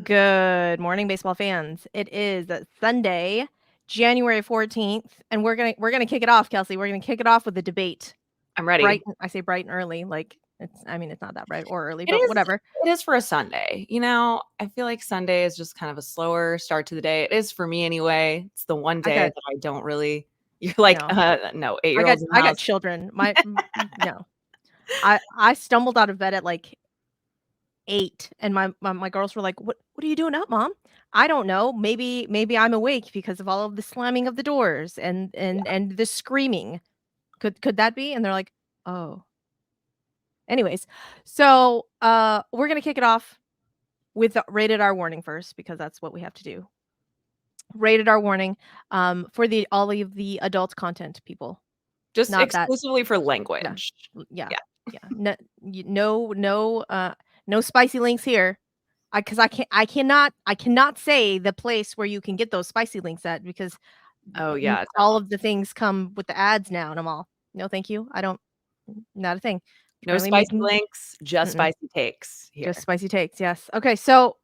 Good morning, baseball fans. It is Sunday, January 14th, and we're gonna kick it off, Kelsey. We're gonna kick it off with a debate. I'm ready. Bright, I say bright and early, like it's not that bright or early, It but is, whatever. It is for a Sunday. You know, I feel like Sunday is just kind of a slower start to the day. It is for me anyway. It's the one day that I don't really. You're like, no, 8-year-olds in the I got house. children. No. I stumbled out of bed at like 8, and my girls were like, "What are you doing up, Mom?" I don't know. Maybe I'm awake because of all of the slamming of the doors and the screaming. Could that be? And they're like, "Oh." Anyways, so we're gonna kick it off with the rated R warning first because that's what we have to do. Rated R warning for all of the adult content, people. Just Not that. exclusively for language. Yeah. No spicy links here. Because I cannot say the place where you can get those spicy links at because all of the things come with the ads now, and I'm all, no, thank you. I don't, not a thing. No spicy links, just spicy takes here. Just spicy takes, yes. Okay, so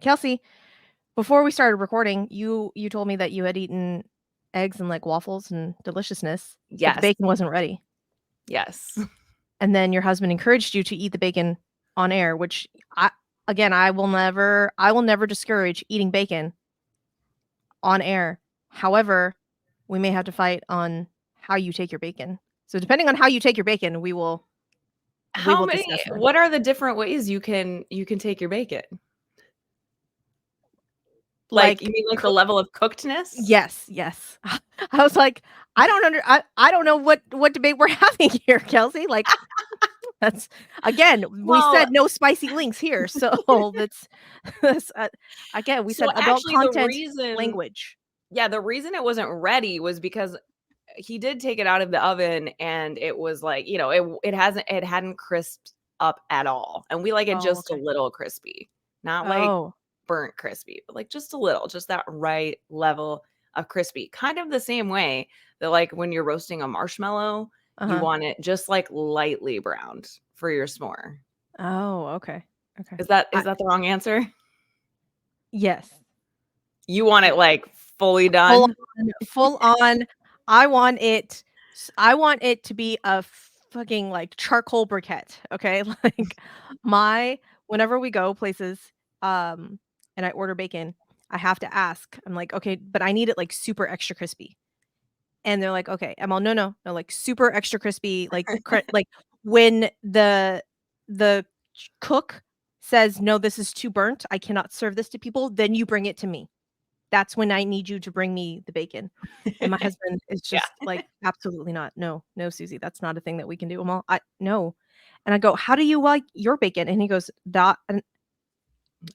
Kelsey, before we started recording, you told me that you had eaten eggs and like waffles and deliciousness. Yes. But the bacon wasn't ready. Yes. And then your husband encouraged you to eat the bacon on air, which I will never discourage eating bacon on air. However, we may have to fight on how you take your bacon. So depending on how you take your bacon, we will what are the different ways you can take your bacon? Like you mean like the level of cookedness? Yes. I was like, I don't know what debate we're having here, Kelsey. Like that's again, we said no spicy links here. So that's again, we said adult content language. Yeah, the reason it wasn't ready was because he did take it out of the oven and it was like, you know, it hadn't crisped up at all. And we like it just a little crispy. Not like burnt crispy, but like just a little, just that right level of crispy. Kind of the same way that like when you're roasting a marshmallow, you want it just like lightly browned for your s'more. Oh, okay. Is that the wrong answer? Yes. You want it like fully done? Full on. I want it to be a fucking like charcoal briquette. Okay. Like whenever we go places, and I order bacon, I have to ask. I'm like, okay, but I need it like super extra crispy. And they're like, okay. I'm all, no, like super extra crispy, like like when the cook says, no, this is too burnt, I cannot serve this to people, then you bring it to me. That's when I need you to bring me the bacon. And my husband is just like, absolutely not. No, Suzy, that's not a thing that we can do. I'm all, no. And I go, how do you like your bacon? And he goes, and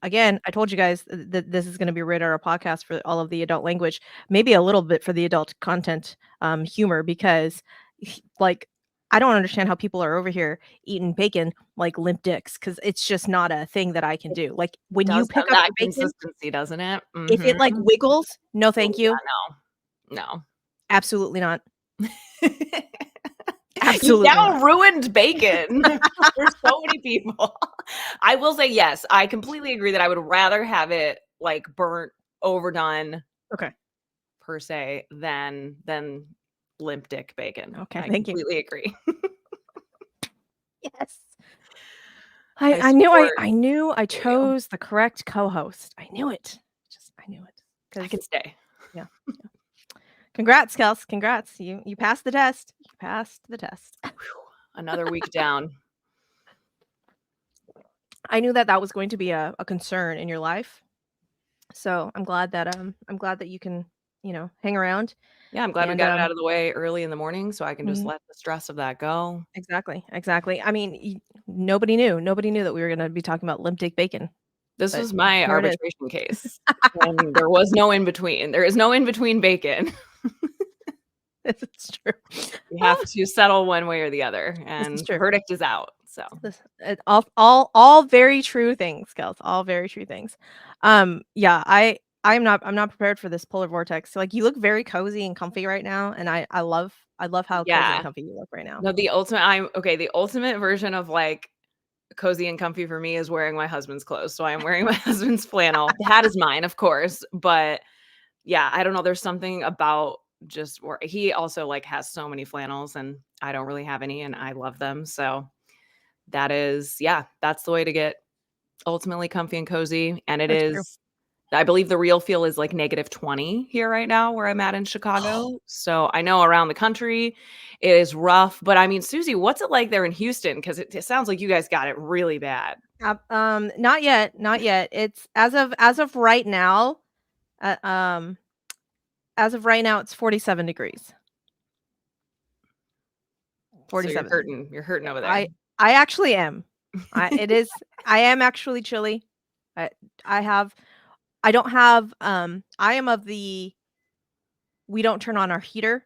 again, I told you guys that this is going to be rated our podcast for all of the adult language, maybe a little bit for the adult content humor, because like, I don't understand how people are over here eating bacon like limp dicks, because it's just not a thing that I can do. Like when you pick up the bacon, consistency, doesn't it? If it like wiggles, no, thank you. No, absolutely not. Absolutely. You now ruined bacon for so many people. I will say yes. I completely agree that I would rather have it like burnt, overdone, per se, than limp dick bacon. Okay, I thank you. Completely agree. Yes. I knew I chose the correct co-host. I knew it. I knew it. I can stay. Yeah. Congrats, Kels. Congrats. You passed the test. You passed the test. Another week down. I knew that was going to be a concern in your life. So I'm glad that you can, hang around. Yeah, I'm glad we got it out of the way early in the morning so I can just let the stress of that go. Exactly. I mean, nobody knew that we were going to be talking about limp dick bacon. This was my arbitration case. And there was no in between. There is no in between bacon. It's true. We have to settle one way or the other, and the verdict is out. So all very true things, Kels. All very true things. Yeah, I'm not prepared for this polar vortex. So, like, you look very cozy and comfy right now, and I love how cozy and comfy you look right now. No, the ultimate version of like cozy and comfy for me is wearing my husband's clothes. So I am wearing my husband's flannel. The hat is mine, of course, but yeah, I don't know. There's something about just where he also like has so many flannels and I don't really have any and I love them. So that's the way to get ultimately comfy and cozy. And it That's true. is, I believe the real feel is like -20 here right now where I'm at in Chicago. So I know around the country it is rough, but I mean, Suzy, what's it like there in Houston? Because it sounds like you guys got it really bad. Not yet, not yet. It's as of right now, uh, um, as of right now, it's 47 degrees. So 47. you're hurting over there. I actually am. I am actually chilly. I I have I don't have, I am of the we don't turn on our heater,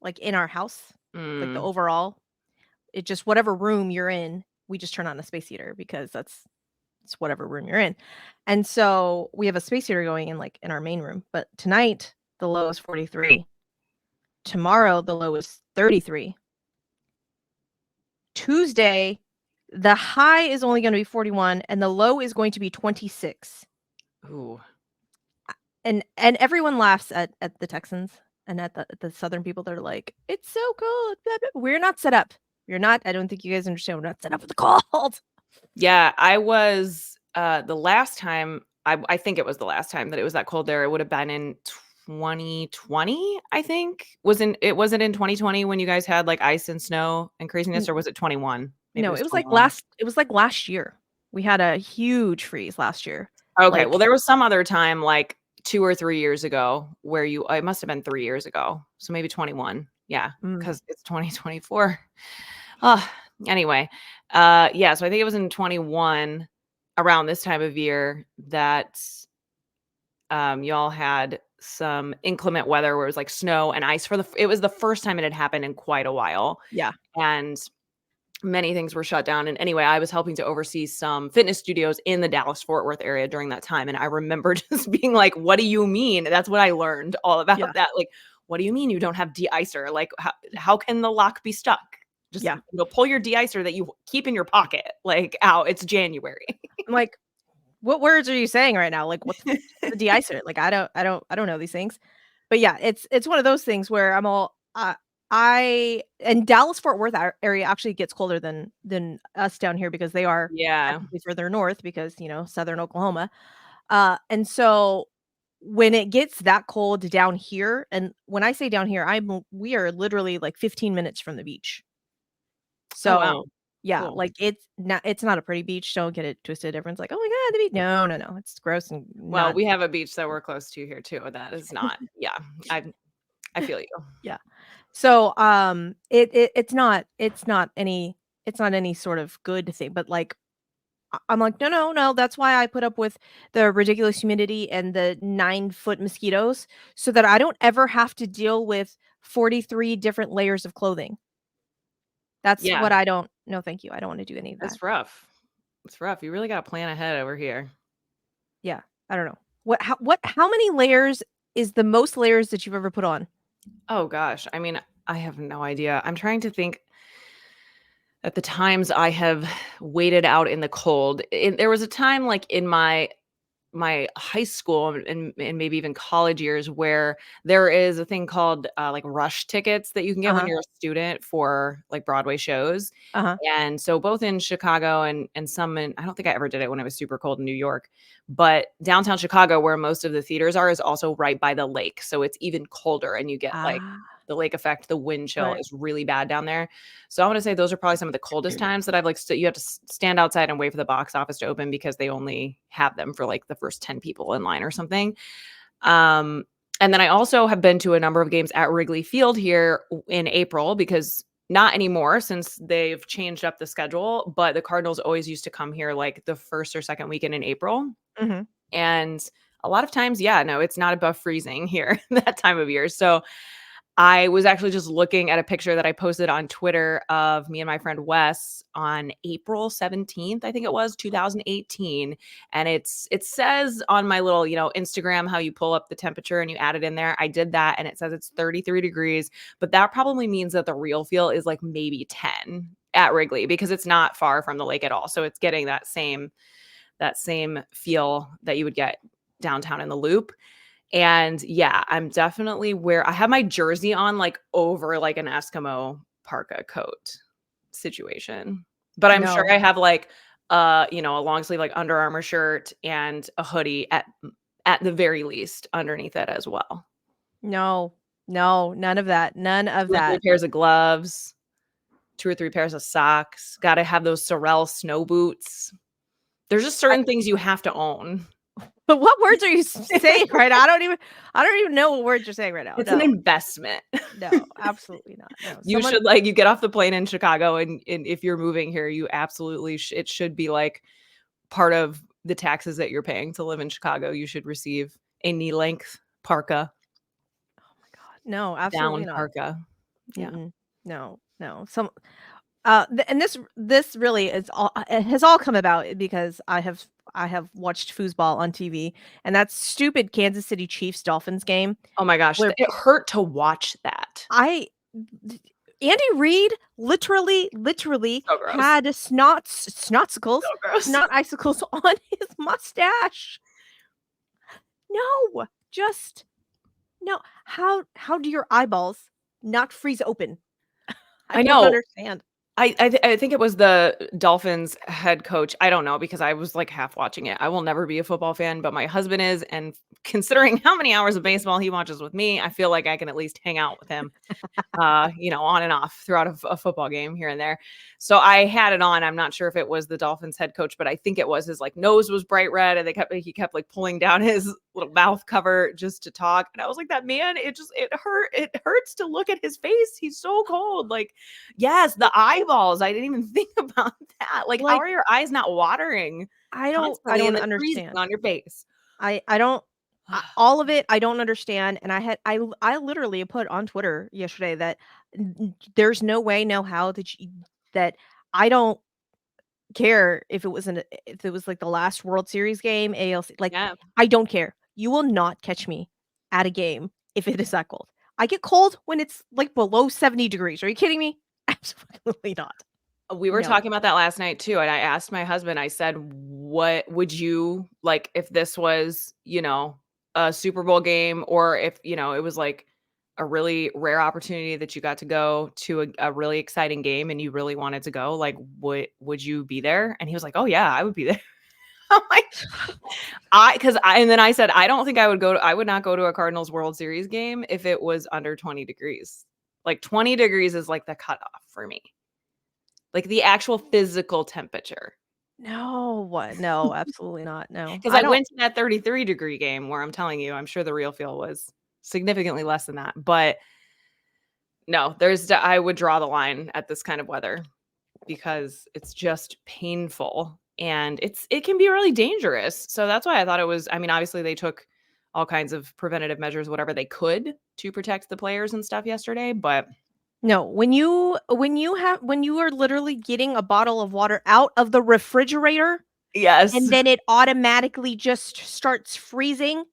like, in our house, like, the Mm, overall. It just whatever room you're in, we just turn on a space heater because it's whatever room you're in. And so, we have a space heater going in, like, in our main room, but tonight, the low is 43. Tomorrow, the low is 33. Tuesday, the high is only gonna be 41 and the low is going to be 26. ooh. And everyone laughs at the Texans and at the Southern people that are like, "It's so cold, blah, blah." We're not set up. We're not I don't think you guys understand, we're not set up for the cold. Yeah, I was, the last time I think it was the last time that it was that cold there, it would have been in 2020, I think. Was it in 2020 when you guys had, like, ice and snow and craziness, N or was it 21? Maybe it no, was 21. it was like last year. We had a huge freeze last year. Okay, well, Like there was some other time, like, 2 or 3 years ago where you it must have been 3 years ago, so maybe 21. Yeah, mm, because it's 2024. Oh, anyway, yeah, so I think it was in 21 around this time of year that, y'all had some inclement weather where it was, like, snow and ice it was the first time it had happened in quite a while, yeah, and many things were shut down, and anyway, I was helping to oversee some fitness studios in the Dallas-Fort Worth area during that time, and I remember just being like, "What do you mean?" That's what I learned all yeah, about that, like, "What do you mean you don't have de-icer? Like, how can the lock be stuck? Just, yeah. pull your de-icer that you keep in your pocket, like, out, it's January." I'm like, "What words are you saying right now? Like, what's the de-icer?" Like, I don't know these things. But yeah, it's one of those things where I'm all, I and Dallas Fort Worth area actually gets colder than us down here because they are Yeah. technically further north because, Southern Oklahoma. And so when it gets that cold down here, and when I say down here, we are literally like 15 minutes from the beach. Oh, wow. So yeah, Cool. like it's not a pretty beach. Don't get it twisted. Everyone's like, "Oh my god, the beach." No, no, no. It's gross and Well, not. we have a beach that we're close to here too, that is not yeah, I feel you. Yeah. So, it's not any sort of good thing, but, like, I'm like, "No, no, no, that's why I put up with the ridiculous humidity and the 9-foot mosquitoes so that I don't ever have to deal with 43 different layers of clothing." That's Yeah, what I don't no, thank you, I don't wanna do any of that. it's rough. It's rough. You really gotta plan ahead over here. Yeah, I don't know. How many layers is the most layers that you've ever put on? Oh gosh, I mean, I have no idea. I'm trying to think at the times I have waited out in the cold. There was a time, like, in my high school and maybe even college years where there is a thing called, like, rush tickets that you can get when Uh-huh, you're a student for, like, Broadway shows, uh-huh. and so both in Chicago and some in I don't think I ever did it when it was super cold in New York, but downtown Chicago, where most of the theaters are, is also right by the lake, so it's even colder and you get, like, Ah, the lake effect, the wind chill right. is really bad down there. So I wanna say those are probably some of the coldest times that I've, like, you have to stand outside and wait for the box office to open because they only have them for, like, the first 10 people in line or something. Um, and then I also have been to a number of games at Wrigley Field here in April because not anymore since they've changed up the schedule, but the Cardinals always used to come here, like, the 1st or 2nd weekend in April, Mhm. and a lot of times, yeah, no, it's not above freezing here that time of year. So I was actually just looking at a picture that I posted on Twitter of me and my friend Wes on April 17th, I think it was 2018. And it says on my little, Instagram, how you pull up the temperature and you add it in there. I did that and it says it's 33 degrees, but that probably means that the real feel is like maybe 10 at Wrigley because it's not far from the lake at all. So it's getting that same feel that you would get downtown in the Loop. And yeah, I'm definitely I have my jersey on like over like an Eskimo parka coat situation. But I'm sure I have like a long sleeve like Under Armour shirt and a hoodie at the very least underneath it as well. No, none of that. None of 2 or 3 that. pairs of gloves, 2 or 3 pairs of socks. Gotta have those Sorel snow boots. There's just certain things you have to own. But what words are you saying right now? I don't even know what words you're saying right now. It's an investment. No, absolutely not. No. You should you get off the plane in Chicago and if you're moving here, you absolutely it should be like part of the taxes that you're paying to live in Chicago. You should receive a knee length parka. Oh my God. No, absolutely down not. Parka. Yeah. No. And this really is all, it has all come about because I have watched foosball on TV, and that stupid Kansas City Chiefs Dolphins game. Oh my gosh, it hurt to watch that. Andy Reid literally had snotsicles, not icicles on his mustache. No, just no. How do your eyeballs not freeze open? I don't understand. I think it was the Dolphins head coach. I don't know because I was like half watching it. I will never be a football fan, but my husband is. And considering how many hours of baseball he watches with me, I feel like I can at least hang out with him, on and off throughout a football game here and there. So I had it on. I'm not sure if it was the Dolphins head coach, but I think it was. His like nose was bright red and he kept like pulling down his little mouth cover just to talk. And I was like, that man, it hurts to look at his face. He's so cold. Like, yes, the eyeballs. I didn't even think about that. Like how are your eyes not watering? I don't understand. On your face. I don't all of it I don't understand, and I literally put on Twitter yesterday that there's no way, no how that I don't care if it was like the last World Series game, ALC, like I don't care. You will not catch me at a game if it is that cold. I get cold when it's like below 70 degrees. Are you kidding me? Absolutely not. We were talking about that last night too. And I asked my husband, I said, what would you like if this was, a Super Bowl game or if, it was like a really rare opportunity that you got to go to a really exciting game and you really wanted to go, like, would you be there? And he was like, oh yeah, I would be there. I'm like, and then I said, I don't think I would not go to a Cardinals World Series game if it was under 20 degrees. Like 20 degrees is like the cutoff for me. Like the actual physical temperature. No, absolutely not. No. Because I went to that 33-degree game where I'm telling you, I'm sure the real feel was significantly less than that. But no, I would draw the line at this kind of weather because it's just painful and it can be really dangerous. So that's why I thought it was, obviously they took all kinds of preventative measures, whatever they could to protect the players and stuff yesterday, but no, when you are literally getting a bottle of water out of the refrigerator, yes, and then it automatically just starts freezing,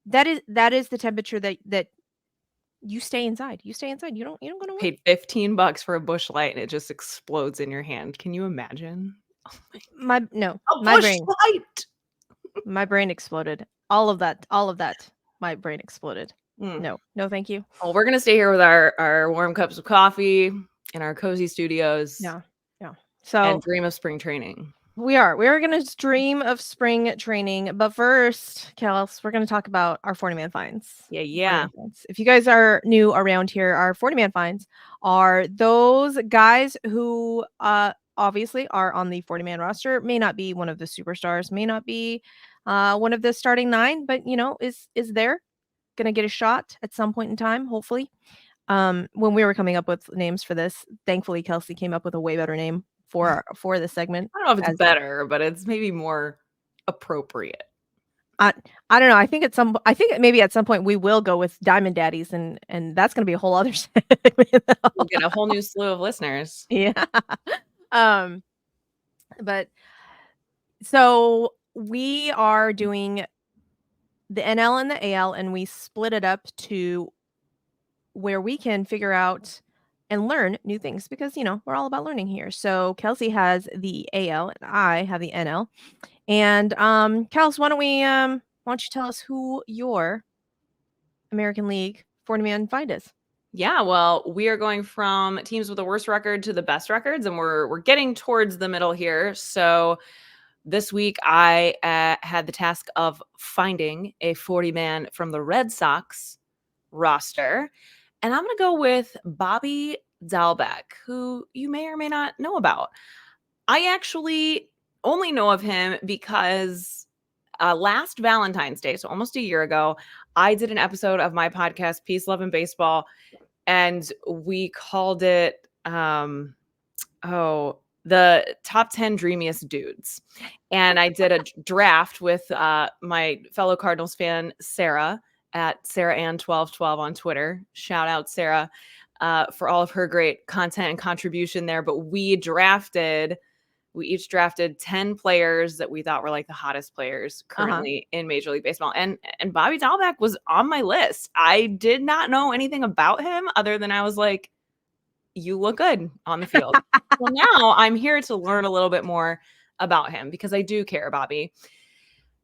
that is the temperature that you stay inside. You stay inside. You don't go to work. Paid $15 for a Busch Light and it just explodes in your hand. Can you imagine? Oh my brain exploded. All of that. My brain exploded. No, thank you. Well, we're gonna stay here with our warm cups of coffee in our cozy studios. Yeah. So and dream of spring training. We are gonna dream of spring training, but first, Kels, we're gonna talk about our 40-man fines. Yeah. If you guys are new around here, our 40-man fines are those guys who obviously are on the 40-man roster, may not be one of the superstars, may not be one of the starting 9, but is there. Gonna get a shot at some point in time, hopefully. When we were coming up with names for this, thankfully Kelsey came up with a way better name for this segment. I don't know if it's better, but it's maybe more appropriate. I don't know. I think maybe at some point we will go with Diamond Daddies, and that's gonna be a whole other segment. We'll get a whole new slew of listeners. Yeah. Um, but so we are doing the NL and the AL, and we split it up to where we can figure out and learn new things because, we're all about learning here. So Kelsey has the AL and I have the NL. And Kels, why don't you tell us who your American League 40-man find is? Yeah, well, we are going from teams with the worst record to the best records, and we're getting towards the middle here. So this week I had the task of finding a 40-man from the Red Sox roster, and I'm going to go with BobbyDalbec, who you may or may not know about. I actually only know of him because last Valentine's Day, so almost a year ago, I did an episode of my podcast, Peace, Love, and Baseball, and we called it, the top 10 dreamiest dudes. And I did a draft with my fellow Cardinals fan, Sarah, at SarahAnn1212 on Twitter. Shout out, Sarah, for all of her great content and contribution there. But we each drafted 10 players that we thought were like the hottest players currently in Major League Baseball. And BobbyDalbec was on my list. I did not know anything about him other than I was like, you look good on the field. Well, now I'm here to learn a little bit more about him because I do care, Bobby.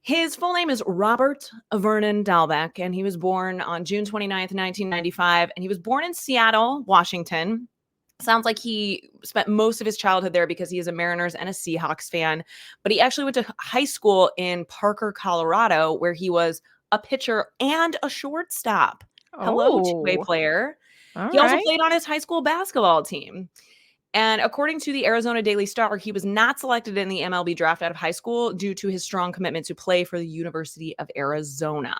His full name is Robert Vernon Dalbec, and he was born on June 29th, 1995, and he was born in Seattle, Washington. Sounds like he spent most of his childhood there because he is a Mariners and a Seahawks fan. But he actually went to high school in Parker, Colorado, where he was a pitcher and a shortstop. Hello, two-way player. He also played on his high school basketball team. And according to the Arizona Daily Star, he was not selected in the MLB draft out of high school due to his strong commitment to play for the University of Arizona.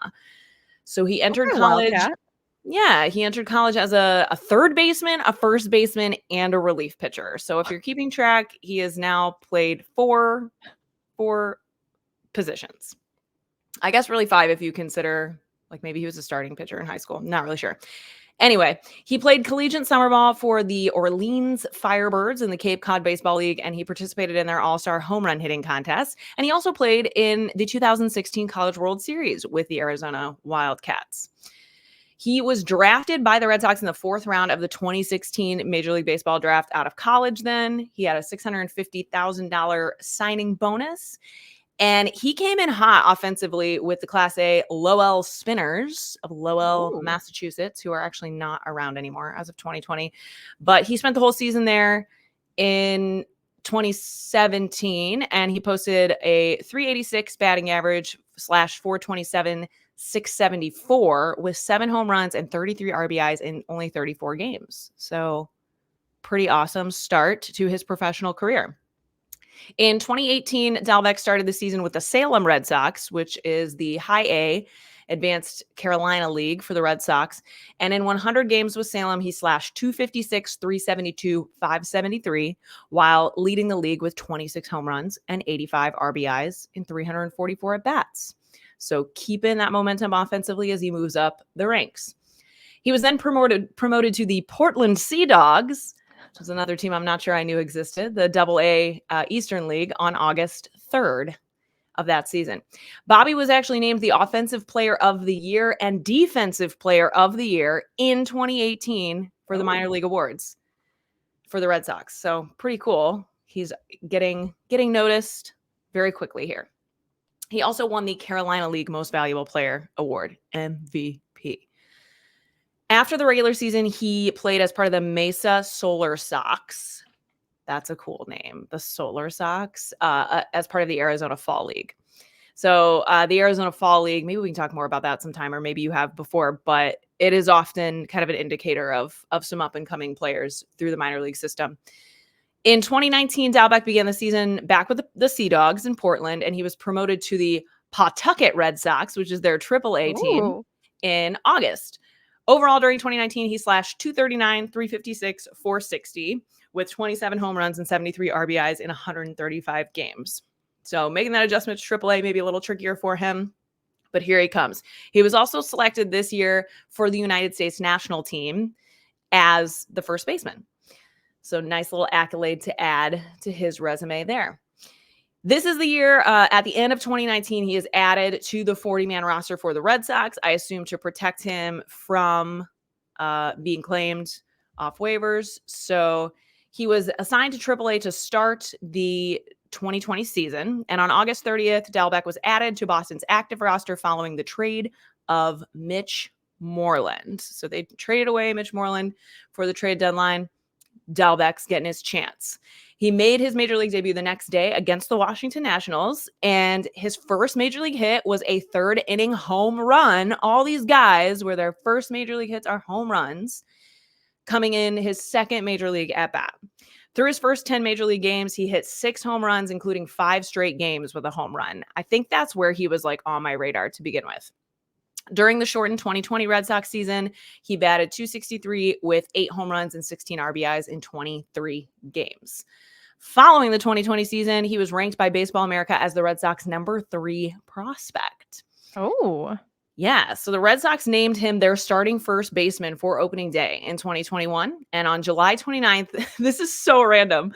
So he entered college. Wildcat. Yeah, he entered college as a third baseman, a first baseman, and a relief pitcher. So if you're keeping track, he has now played four positions. I guess really 5 if you consider like maybe he was a starting pitcher in high school. Not really sure. Anyway, he played collegiate summer ball for the Orleans Firebirds in the Cape Cod Baseball League, and he participated in their all-star home run hitting contest. And he also played in the 2016 College World Series with the Arizona Wildcats. He was drafted by the Red Sox in the 4th round of the 2016 Major League Baseball draft out of college then. He had a $650,000 signing bonus. And he came in hot offensively with the Class A Lowell Spinners of Lowell, Massachusetts, who are actually not around anymore as of 2020. But he spent the whole season there in 2017, and he posted a .386 batting average /427 674 with 7 home runs and 33 RBIs in only 34 games. So pretty awesome start to his professional career. In 2018, Dalbec started the season with the Salem Red Sox, which is the High A Advanced Carolina League for the Red Sox. And in 100 games with Salem, he slashed .256, .372, .573, while leading the league with 26 home runs and 85 RBIs in 344 at-bats. So keeping that momentum offensively as he moves up the ranks. He was then promoted to the Portland Sea Dogs, which is another team I'm not sure I knew existed, the Double-A Eastern League, on August 3rd of that season. Bobby was actually named the Offensive Player of the Year and Defensive Player of the Year in 2018 for the minor league awards for the Red Sox. So pretty cool. He's getting noticed very quickly here. He also won the Carolina League Most Valuable Player Award, MVP. After the regular season, he played as part of the Mesa Solar Sox. That's a cool name, the Solar Sox, as part of the Arizona Fall League. So the Arizona Fall League, maybe we can talk more about that sometime, or maybe you have before, but it is often kind of an indicator of some up-and-coming players through the minor league system. In 2019, Dalbec began the season back with the Sea Dogs in Portland, and he was promoted to the Pawtucket Red Sox, which is their Triple-A team, in August. Overall, during 2019, he slashed .239, .356, .460 with 27 home runs and 73 RBIs in 135 games. So making that adjustment to AAA may be a little trickier for him. But here he comes. He was also selected this year for the United States national team as the first baseman. So nice little accolade to add to his resume there. This is the year at the end of 2019, he is added to the 40-man roster for the Red Sox, I assume to protect him from being claimed off waivers. So he was assigned to AAA to start the 2020 season. And on August 30th, Dalbec was added to Boston's active roster following the trade of Mitch Moreland. So they traded away Mitch Moreland for the trade deadline. Dalbec's getting his chance. He made his major league debut the next day against the Washington Nationals, and his first major league hit was a third inning home run. All these guys where their first major league hits are home runs, coming in his second major league at bat. Through his first 10 major league games, he hit 6 home runs, including 5 straight games with a home run. I think that's where he was like on my radar to begin with. During the shortened 2020 Red Sox season, he batted .263 with 8 home runs and 16 RBIs in 23 games. Following the 2020 season, he was ranked by Baseball America as the Red Sox number 3 prospect. Oh. Yeah, so the Red Sox named him their starting first baseman for opening day in 2021. And on July 29th, this is so random,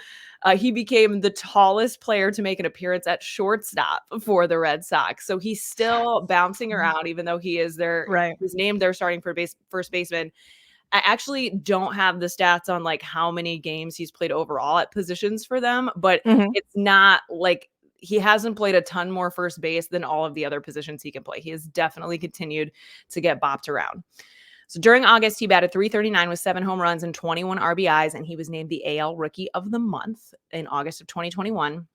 he became the tallest player to make an appearance at shortstop for the Red Sox. So he's still bouncing around, even though he is he's named their starting first baseman. I actually don't have the stats on like how many games he's played overall at positions for them, but it's not like he hasn't played a ton more first base than all of the other positions he can play. He has definitely continued to get bopped around. So during August, he batted .339 with 7 home runs and 21 RBIs, and he was named the AL Rookie of the Month in August of 2021.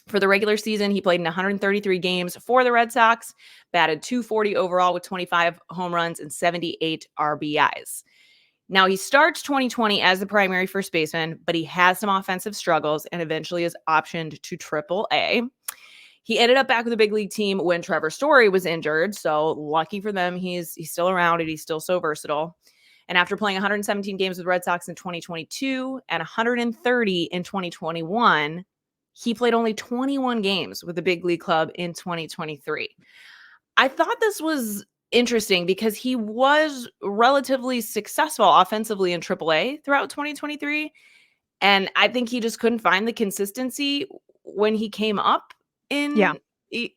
For the regular season, he played in 133 games for the Red Sox, batted .240 overall with 25 home runs and 78 RBIs. Now, he starts 2020 as the primary first baseman, but he has some offensive struggles and eventually is optioned to AAA. He ended up back with the big league team when Trevor Story was injured. So lucky for them, he's still around and he's still so versatile. And after playing 117 games with Red Sox in 2022 and 130 in 2021, he played only 21 games with the big league club in 2023. I thought this was interesting because he was relatively successful offensively in AAA throughout 2023. And I think he just couldn't find the consistency when he came up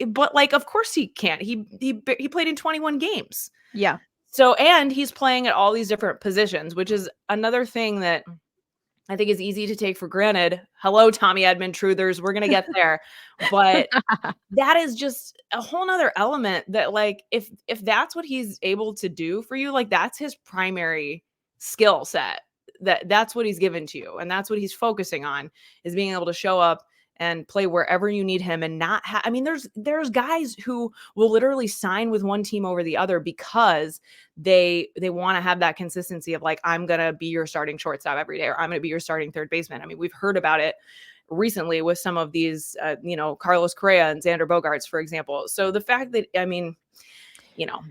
but like, of course he can't. He played in 21 games. Yeah. So, and he's playing at all these different positions, which is another thing that I think is easy to take for granted. Hello, Tommy Edmond truthers. We're going to get there. But that is just a whole nother element that like, if that's what he's able to do for you, like that's his primary skill set, that's what he's given to you. And that's what he's focusing on, is being able to show up and play wherever you need him and not I mean, there's guys who will literally sign with one team over the other because they want to have that consistency of like, I'm going to be your starting shortstop every day, or I'm going to be your starting third baseman. I mean, we've heard about it recently with some of these, Carlos Correa and Xander Bogaerts, for example. So the fact that, I mean,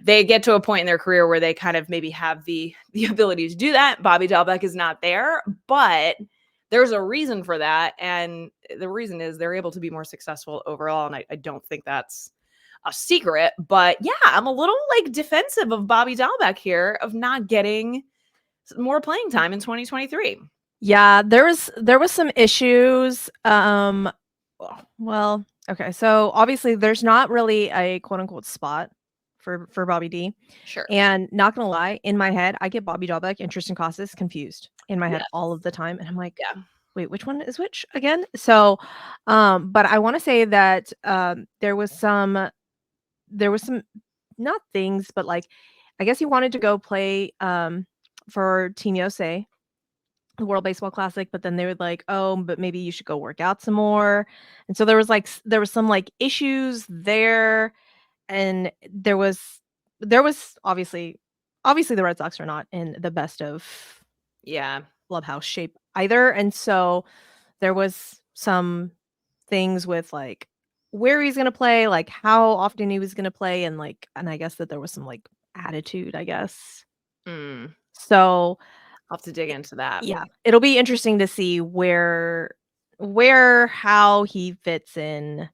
they get to a point in their career where they kind of maybe have the ability to do that. BobbyDalbec is not there, but there's a reason for that. And the reason is they're able to be more successful overall. And I don't think that's a secret, but yeah, I'm a little like defensive of BobbyDalbec here of not getting more playing time in 2023. Yeah, there was some issues. Well, okay. So obviously there's not really a quote unquote spot for Bobby D. Sure. And not gonna lie, in my head, I get BobbyDalbec and Tristan Casas confused in my head all of the time. And I'm like, wait, which one is which again? So, but I want to say that there was some not things, but like I guess he wanted to go play for Team USA, the World Baseball Classic, but then they would like, oh, but maybe you should go work out some more. And so there was some like issues there. And there was obviously the Red Sox are not in the best of clubhouse shape either. And so there was some things with like where he's going to play, like how often he was going to play. And I guess that there was some like attitude, I guess. So I'll have to dig into that. Yeah. It'll be interesting to see how he fits in.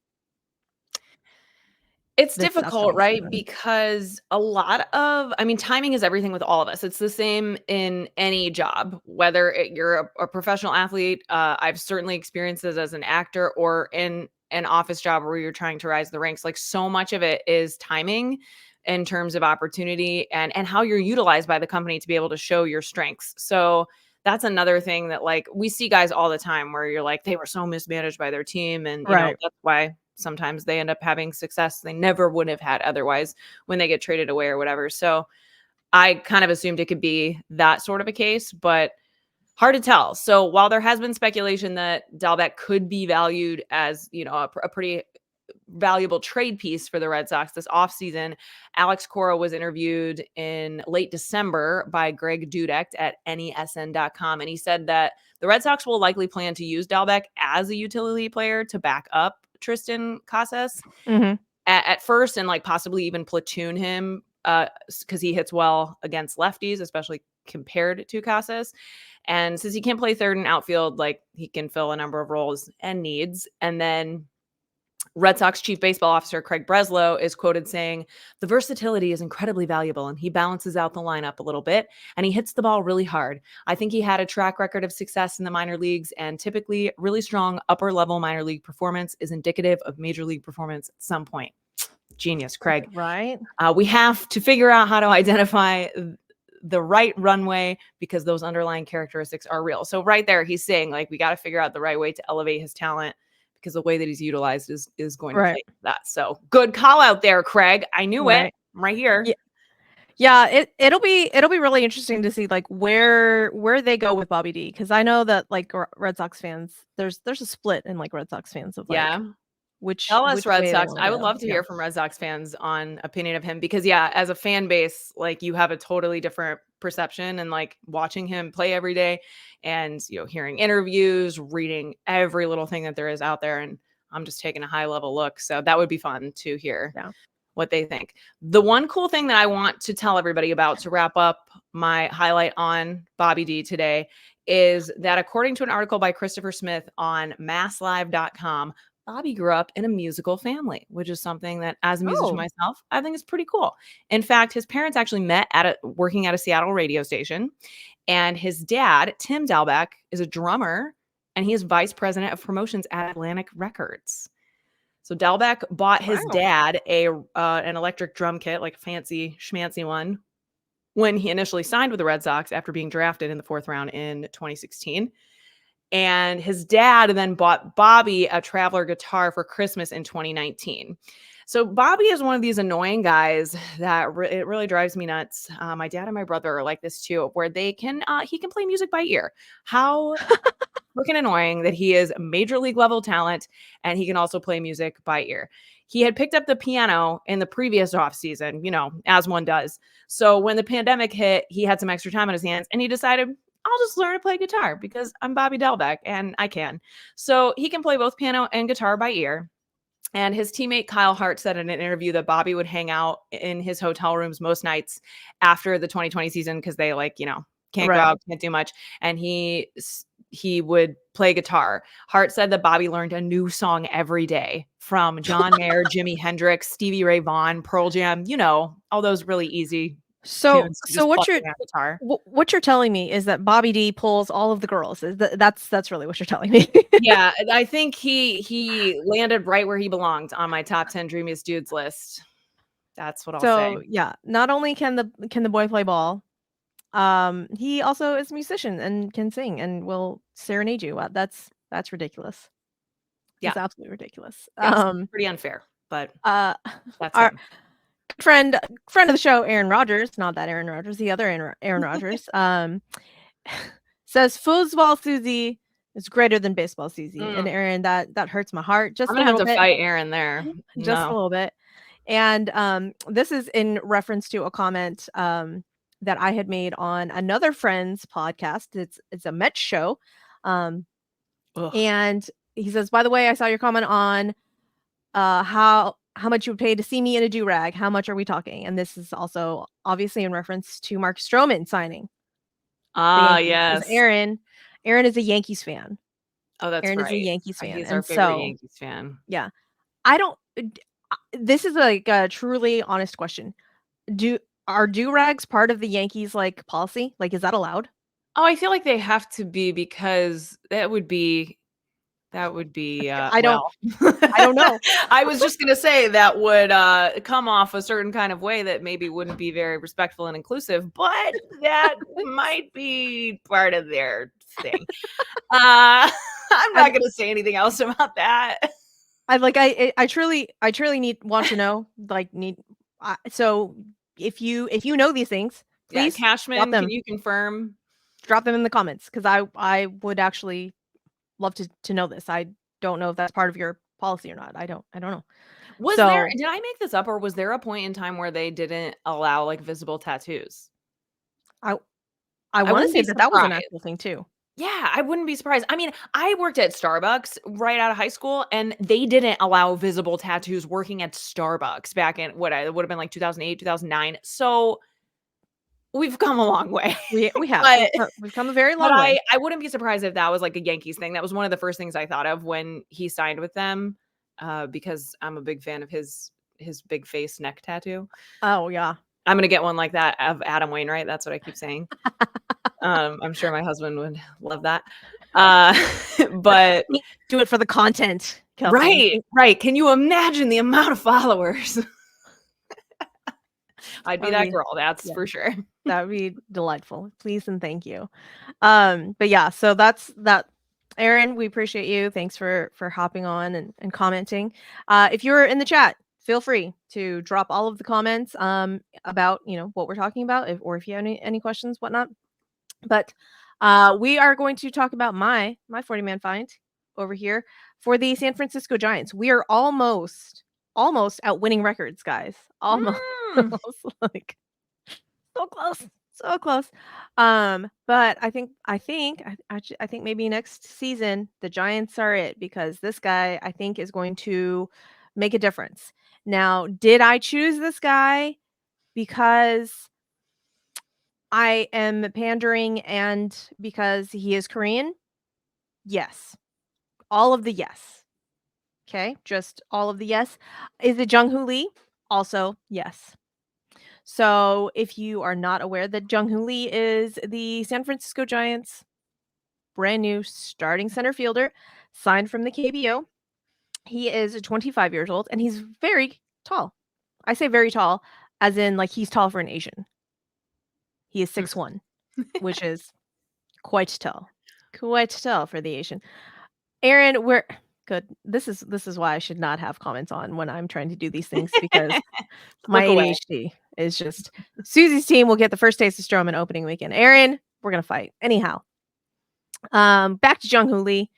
It's That's what difficult, I'm right? assuming. Because timing is everything with all of us. It's the same in any job, whether you're a professional athlete. I've certainly experienced this as an actor or in an office job where you're trying to rise the ranks. Like so much of it is timing in terms of opportunity and how you're utilized by the company to be able to show your strengths. So that's another thing that like we see guys all the time where you're like, they were so mismanaged by their team. And, Right. that's why sometimes they end up having success they never would have had otherwise when they get traded away or whatever. So I kind of assumed it could be that sort of a case, but hard to tell. So while there has been speculation that Dalbec could be valued as, a pretty valuable trade piece for the Red Sox this offseason, Alex Cora was interviewed in late December by Greg Dudek at NESN.com. And he said that the Red Sox will likely plan to use Dalbec as a utility player to back up Tristan Casas at first and like possibly even platoon him because he hits well against lefties, especially compared to Casas. And since he can't play third and outfield, like he can fill a number of roles and needs. And then Red Sox Chief Baseball Officer Craig Breslow is quoted saying, "The versatility is incredibly valuable and he balances out the lineup a little bit and he hits the ball really hard. I think he had a track record of success in the minor leagues and typically really strong upper level minor league performance is indicative of major league performance at some point." Genius, Craig. Right. We have to figure out how to identify the right runway because those underlying characteristics are real. So right there, he's saying like, we got to figure out the right way to elevate his talent because the way that he's utilized is going to play that. So good call out there, Craig. I knew it. I'm right here. Yeah, it'll be really interesting to see like where they go with Bobby D, because I know that like Red Sox fans, there's a split in like Red Sox fans of like which Tell us, Red way they Sox. wanna I would go. love to hear from Red Sox fans on opinion of him because as a fan base, like you have a totally different perception and like watching him play every day and hearing interviews, reading every little thing that there is out there, and I'm just taking a high level look. So that would be fun to hear what they think. The one cool thing that I want to tell everybody about to wrap up my highlight on Bobby D today is that according to an article by Christopher Smith on masslive.com, Bobby grew up in a musical family, which is something that as a musician myself, I think is pretty cool. In fact, his parents actually met working at a Seattle radio station, and his dad, Tim Dalbec, is a drummer and he is vice president of promotions at Atlantic Records. So Dalbec bought his dad an electric drum kit, like a fancy schmancy one, when he initially signed with the Red Sox after being drafted in the 4th round in 2016. And his dad then bought Bobby a Traveler guitar for Christmas in 2019. So Bobby is one of these annoying guys that it really drives me nuts. My dad and my brother are like this too, where he can play music by ear. How freaking annoying that he is major league level talent and he can also play music by ear. He had picked up the piano in the previous offseason, as one does. So when the pandemic hit, he had some extra time on his hands and he decided, I'll just learn to play guitar because I'm BobbyDalbec and I can. So he can play both piano and guitar by ear. And his teammate Kyle Hart said in an interview that Bobby would hang out in his hotel rooms most nights after the 2020 season because they can't go out, can't do much. And he would play guitar. Hart said that Bobby learned a new song every day from John Mayer, Jimi Hendrix, Stevie Ray Vaughan, Pearl Jam, all those really easy tunes to just pluck in guitar. What you're telling me is that Bobby D pulls all of the girls. That's really what you're telling me. Yeah, I think he landed right where he belonged on my top 10 dreamiest dudes list. That's what I'll say. So yeah, not only can the boy play ball, he also is a musician and can sing and will serenade you. That's ridiculous. It's absolutely ridiculous. Yes, pretty unfair, but that's our him. friend of the show, Aaron Rodgers, not that Aaron Rodgers, the other Aaron Rodgers, says foosball Suzy is greater than baseball Suzy. And Aaron, that hurts my heart just I'm gonna a little have to fight Aaron there. Just a little bit. And this is in reference to a comment that I had made on another friend's podcast. It's a Mets show. And he says, by the way, I saw your comment on how much you would pay to see me in a do-rag. How much are we talking? And this is also obviously in reference to Mark Stroman signing. Yes. Aaron is a Yankees fan. Oh, that's Aaron right. is a Yankees fan. He's our favorite Yankees fan. Yeah. This is like a truly honest question. Are do-rags part of the Yankees like policy? Like, is that allowed? Oh, I feel like they have to be because that would be I don't well, I don't know. I was just gonna say that would come off a certain kind of way that maybe wouldn't be very respectful and inclusive, but that might be part of their thing. I'm not gonna say anything else about that. I truly want to know, so if you know these things, Yeah, please drop Cashman, can them you confirm? in the comments, because I would actually love to know this. I don't know if that's part of your policy or not. I don't know. Did I make this up, or was there a point in time where they didn't allow, like, visible tattoos? I I wanna wouldn't say be that was an surprised. actual thing too. Yeah, I wouldn't be surprised. I mean, I worked at Starbucks right out of high school, and they didn't allow visible tattoos working at Starbucks back in it would have been like 2008, 2009. So we've come a long way. We have. But We've come a very long way. I wouldn't be surprised if that was like a Yankees thing. That was one of the first things I thought of when he signed with them, because I'm a big fan of his big face neck tattoo. Oh, yeah. I'm gonna get one like that of Adam Wainwright. That's what I keep saying. I'm sure my husband would love that. But Do it for the content, Kelsey. right. Can you imagine the amount of followers? I'd be that girl, that's for sure. That would be delightful. Please and thank you. But yeah, so that's that. Aaron, we appreciate you. Thanks for hopping on and commenting. If you're in the chat, feel free to drop all of the comments about what we're talking about, or if you have any questions, whatnot. But we are going to talk about my 40-man find over here for the San Francisco Giants. We are almost at winning records, guys. Almost. Like, so close. So close. But I think maybe next season the Giants are it, because this guy, I think, is going to make a difference. Now, did I choose this guy because I am pandering and because he is Korean? Yes. All of the yes. Okay? Just all of the yes. Is it JungHooLee? Also, yes. So, if you are not aware, that JungHooLee is the San Francisco Giants' brand new starting center fielder, signed from the KBO. He is 25 years old, and he's very tall. I say very tall, as in, like, he's tall for an Asian. He is 6'1", which is quite tall. Quite tall for the Asian. Aaron, we're good. This is why I should not have comments on when I'm trying to do these things, because my ADHD is just Suzy's team will get the first taste of Stroman opening weekend. Aaron, we're gonna fight. Anyhow. Back to JungHooLee.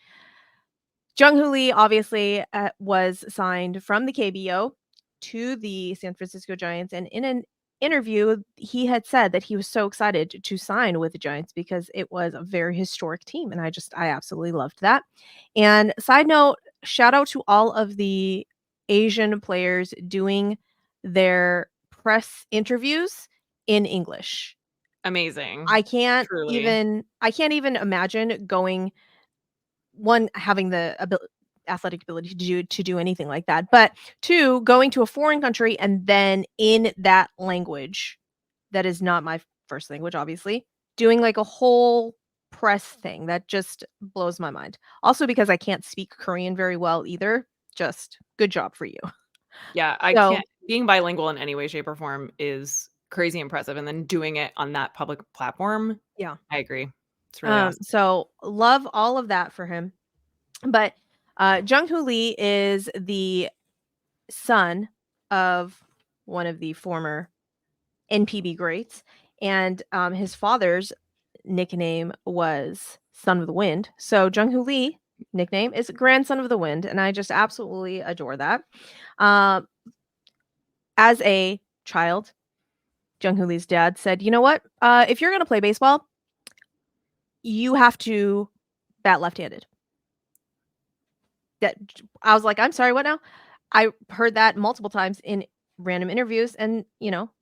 JungHooLee obviously was signed from the KBO to the San Francisco Giants, and in an interview, he had said that he was so excited to sign with the Giants because it was a very historic team, and I absolutely loved that. And side note, shout out to all of the Asian players doing their press interviews in English. Amazing. I can't Truly. even imagine having the athletic ability to do anything like that, but 2, going to a foreign country and then in that language that is not my first language, obviously, doing like a whole press thing, that just blows my mind. Also, because I can't speak Korean very well either. Just good job for you. Yeah, I can't being bilingual in any way, shape, or form is crazy impressive, and then doing it on that public platform, Yeah. I agree. It's really awesome. So love all of that for him. But JungHooLee is the son of one of the former NPB greats, and his father's nickname was Son of the Wind. So JungHooLee nickname is Grandson of the Wind, and I just absolutely adore that. As a child, JungHooLee's dad said, "You know what? If you're gonna play baseball, you have to bat left-handed." That I was like, "I'm sorry, what now?" I heard that multiple times in random interviews, and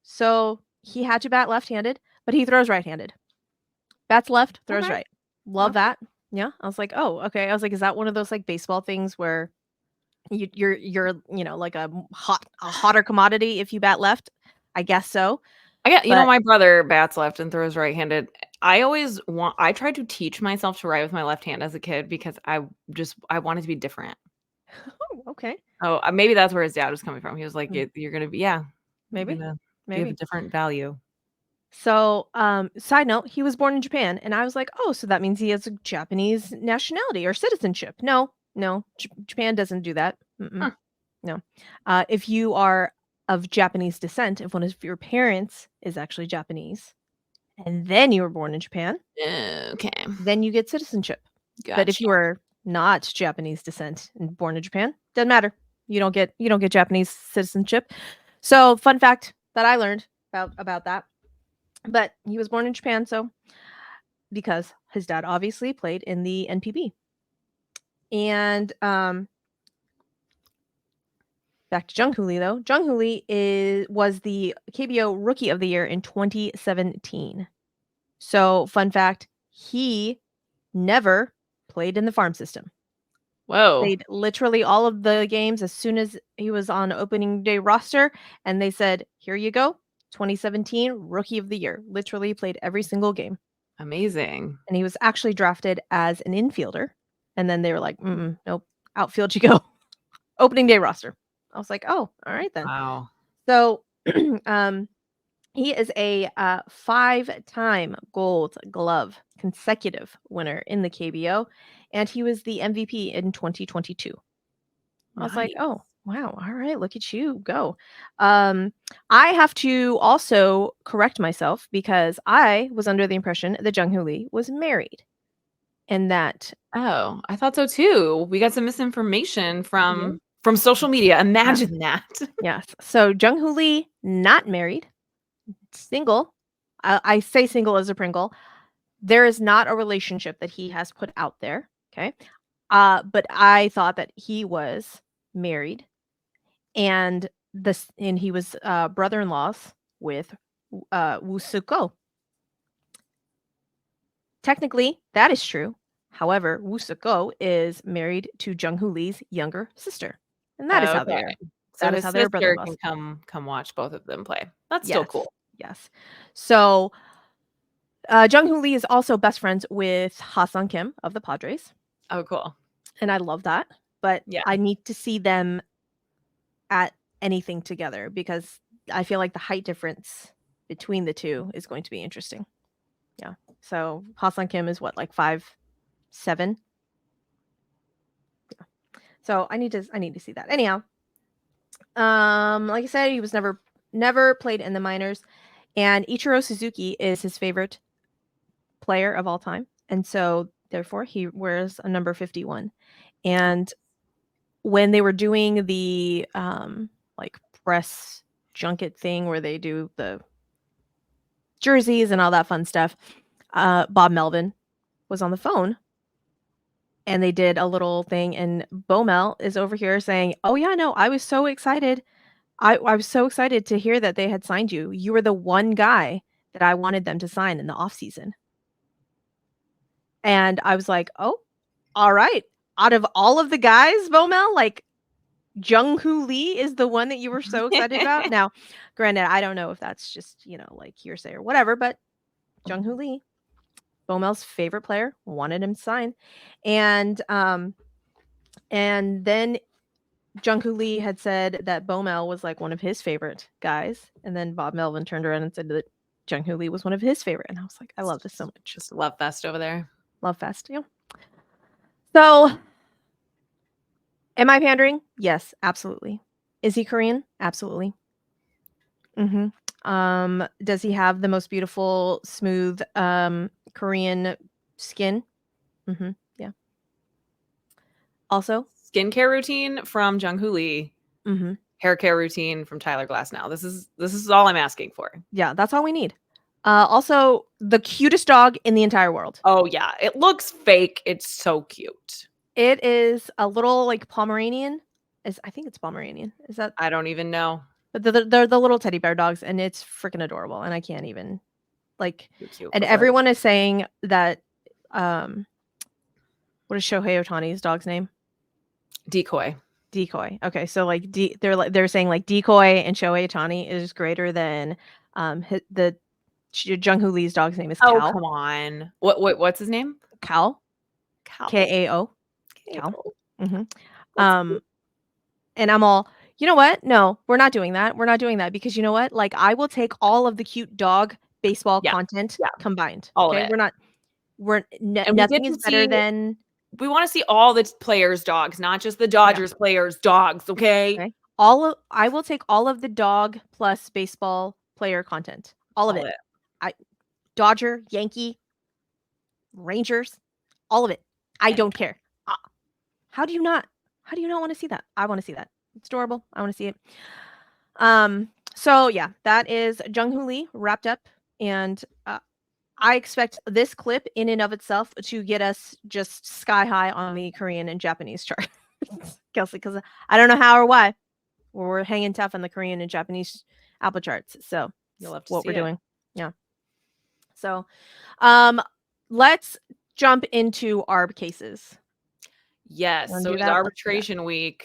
so he had to bat left-handed, but he throws right-handed. Bats left, throws right. Love that. Yeah. I was like, "Oh, okay." I was like, "Is that one of those like baseball things where you're like a hotter commodity if you bat left. I guess so. My brother bats left and throws right-handed. I tried to teach myself to write with my left hand as a kid because I wanted to be different. Oh, okay. Oh, maybe that's where his dad was coming from. He was like, "You're gonna be, maybe you have a different value." So, side note, he was born in Japan, and I was like, oh, so that means he has a Japanese nationality or citizenship. No, Japan doesn't do that. Huh. No. If you are of Japanese descent, if one of your parents is actually Japanese, and then you were born in Japan, Okay. then you get citizenship. But if Gotcha. you are not Japanese descent and born in Japan, doesn't matter. You don't get Japanese citizenship. So, fun fact that I learned about that. But he was born in Japan, so because his dad obviously played in the NPB. And back to JungHooLee though. JungHooLee was the KBO Rookie of the Year in 2017. So, fun fact, he never played in the farm system. Whoa. Played literally all of the games as soon as he was on opening day roster, and they said, "Here you go, 2017 Rookie of the Year." Literally played every single game. Amazing. And he was actually drafted as an infielder, and then they were like, nope, outfield you go. Opening day roster. I was like, oh, all right then. Wow. So, he is a 5-time Gold Glove consecutive winner in the KBO, and he was the MVP in 2022. I was like, Nice. oh, wow, all right, look at you go. I have to also correct myself because I was under the impression that JungHooLee was married. And that Oh, I thought so too. We got some misinformation Yeah. from social media. Imagine that. Yes. So JungHooLee, not married, single. I say single as a Pringle. There is not a relationship that he has put out there. Okay. But I thought that he was married, and he was brother-in-laws with Woo Suk-go. Technically, that is true. However, Woo Suk-go is married to JungHooLee's younger sister, and that is how they are. So That is his how they're sister brother-in-laws. can come watch both of them play. That's still Yes, cool. yes. So, JungHooLee is also best friends with Ha-Seong Kim of the Padres, Oh, cool. and I love that. But Yeah. I need to see them at anything together because I feel like the height difference between the two is going to be interesting. Yeah. So Ha-Seong Kim is what, like 5'7"? Yeah. So I need to see that. Anyhow, like I said, he was never played in the minors, and Ichiro Suzuki is his favorite player of all time, and so therefore he wears a number 51. And when they were doing the like press junket thing where they do the jerseys and all that fun stuff, Bob Melvin was on the phone, and they did a little thing, and Bo Mel is over here saying, "Oh yeah, no, I was so excited. I was so excited to hear that they had signed you. You were the one guy that I wanted them to sign in the off season." And I was like, "Oh, all right. Out of all of the guys, Bo Mel, like JungHooLee is the one that you were so excited about." Now, granted, I don't know if that's just, like hearsay or whatever, but JungHooLee, Bomel's favorite player, wanted him to sign. And then JungHooLee had said that Bomel was like one of his favorite guys. And then Bob Melvin turned around and said that JungHooLee was one of his favorite. And I was like, I love this so much. Just love fest over there. Love fest, yeah. So, am I pandering? Yes, absolutely. Is he Korean? Absolutely. Does he have the most beautiful, smooth, Korean skin? Yeah. Also, Skincare routine from JungHooLee. mhm. Hair care routine from Tyler Glasnow. This is all I'm asking for. Yeah, that's all we need. Also, the cutest dog in the entire world. Oh yeah, it looks fake. It's so cute. It is a little like Pomeranian. I think it's Pomeranian. Is that? I don't even know. But they're the little teddy bear dogs, and it's freaking adorable. And I can't even like. Cute, And everyone is saying that. What is Shohei Ohtani's dog's name? Decoy. Decoy. Okay, so like they're saying like Decoy and Shohei Ohtani is greater than the JungHooLee's dog's name is Oh, Cal. come on. What's his name? Cal. Cal. K-A-O. Cal. K-O. Mm-hmm. And I'm all, you know what? No, we're not doing that. We're not doing that because you know what? Like I will take all of the cute dog baseball content combined. All okay, of it. And nothing is better than. We want to see all the players' dogs, not just the Dodgers players' dogs. Okay. I will take all of the dog plus baseball player content. All of it. Dodger, Yankee, Rangers, all of it. I don't care. How do you not want to see that? I want to see that. It's adorable. I want to see it. So yeah, that is JungHooLee wrapped up, and I expect this clip in and of itself to get us just sky high on the Korean and Japanese chart, Kelsey, because I don't know how or why we're hanging tough on the Korean and Japanese Apple charts. So you'll have to what see we're it. doing. Yeah. So, let's jump into ARB cases. Yes. So it's arbitration week.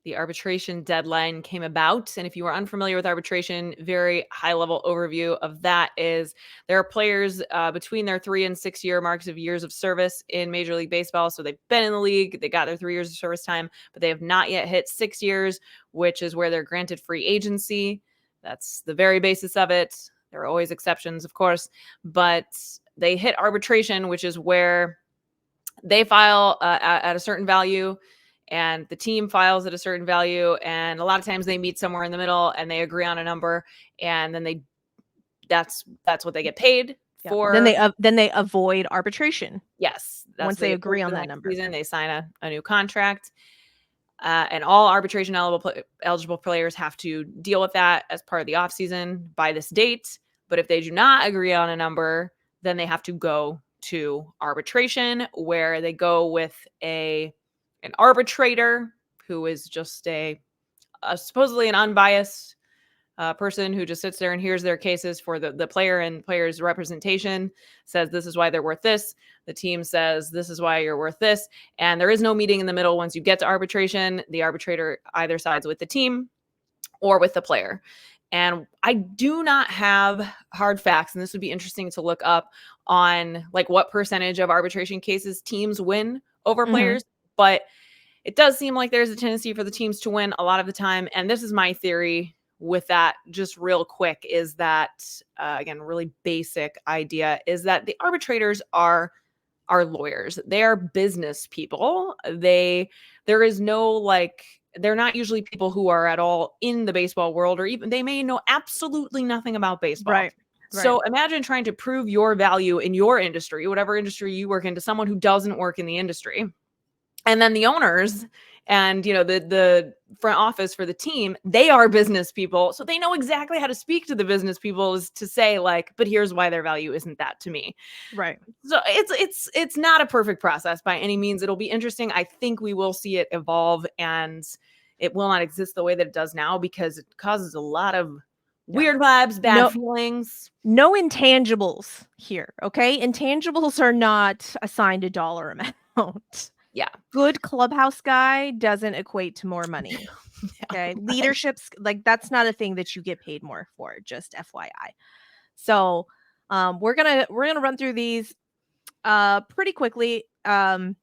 The arbitration deadline came about. And if you are unfamiliar with arbitration, very high level overview of that is there are players between their 3 and 6 year marks of years of service in Major League Baseball. So they've been in the league, they got their 3 years of service time, but they have not yet hit 6 years, which is where they're granted free agency. That's the very basis of it. There are always exceptions, of course, but they hit arbitration, which is where they file at a certain value and the team files at a certain value. And a lot of times they meet somewhere in the middle and they agree on a number. And then that's what they get paid for. Then they avoid arbitration. Yes. Once they agree on that number. Season, they sign a new contract. And all arbitration eligible players have to deal with that as part of the offseason by this date. But if they do not agree on a number, then they have to go to arbitration, where they go with an arbitrator who is just a supposedly an unbiased person who just sits there and hears their cases for the player, and player's representation says this is why they're worth this. The team says this is why you're worth this. And there is no meeting in the middle. Once you get to arbitration, the arbitrator either sides with the team or with the player. And I do not have hard facts, and this would be interesting to look up on like what percentage of arbitration cases teams win over players. But it does seem like there's a tendency for the teams to win a lot of the time. And this is my theory with that, just real quick, is that, again, really basic idea, is that the arbitrators are lawyers. They are business people. There is no like, they're not usually people who are at all in the baseball world, or even they may know absolutely nothing about baseball. Right. So imagine trying to prove your value in your industry, whatever industry you work in, to someone who doesn't work in the industry. And then the owners and, you know, the front office for the team, they are business people. So they know exactly how to speak to the business people, is to say like, but here's why their value isn't that to me. Right. So it's not a perfect process by any means. It'll be interesting. I think we will see it evolve, and it will not exist the way that it does now, because it causes a lot of weird vibes, bad feelings. No intangibles here. Okay. Intangibles are not assigned a dollar amount. Yeah. Good clubhouse guy doesn't equate to more money. Okay. Leadership's like, that's not a thing that you get paid more for, just FYI. So we're gonna run through these pretty quickly. There's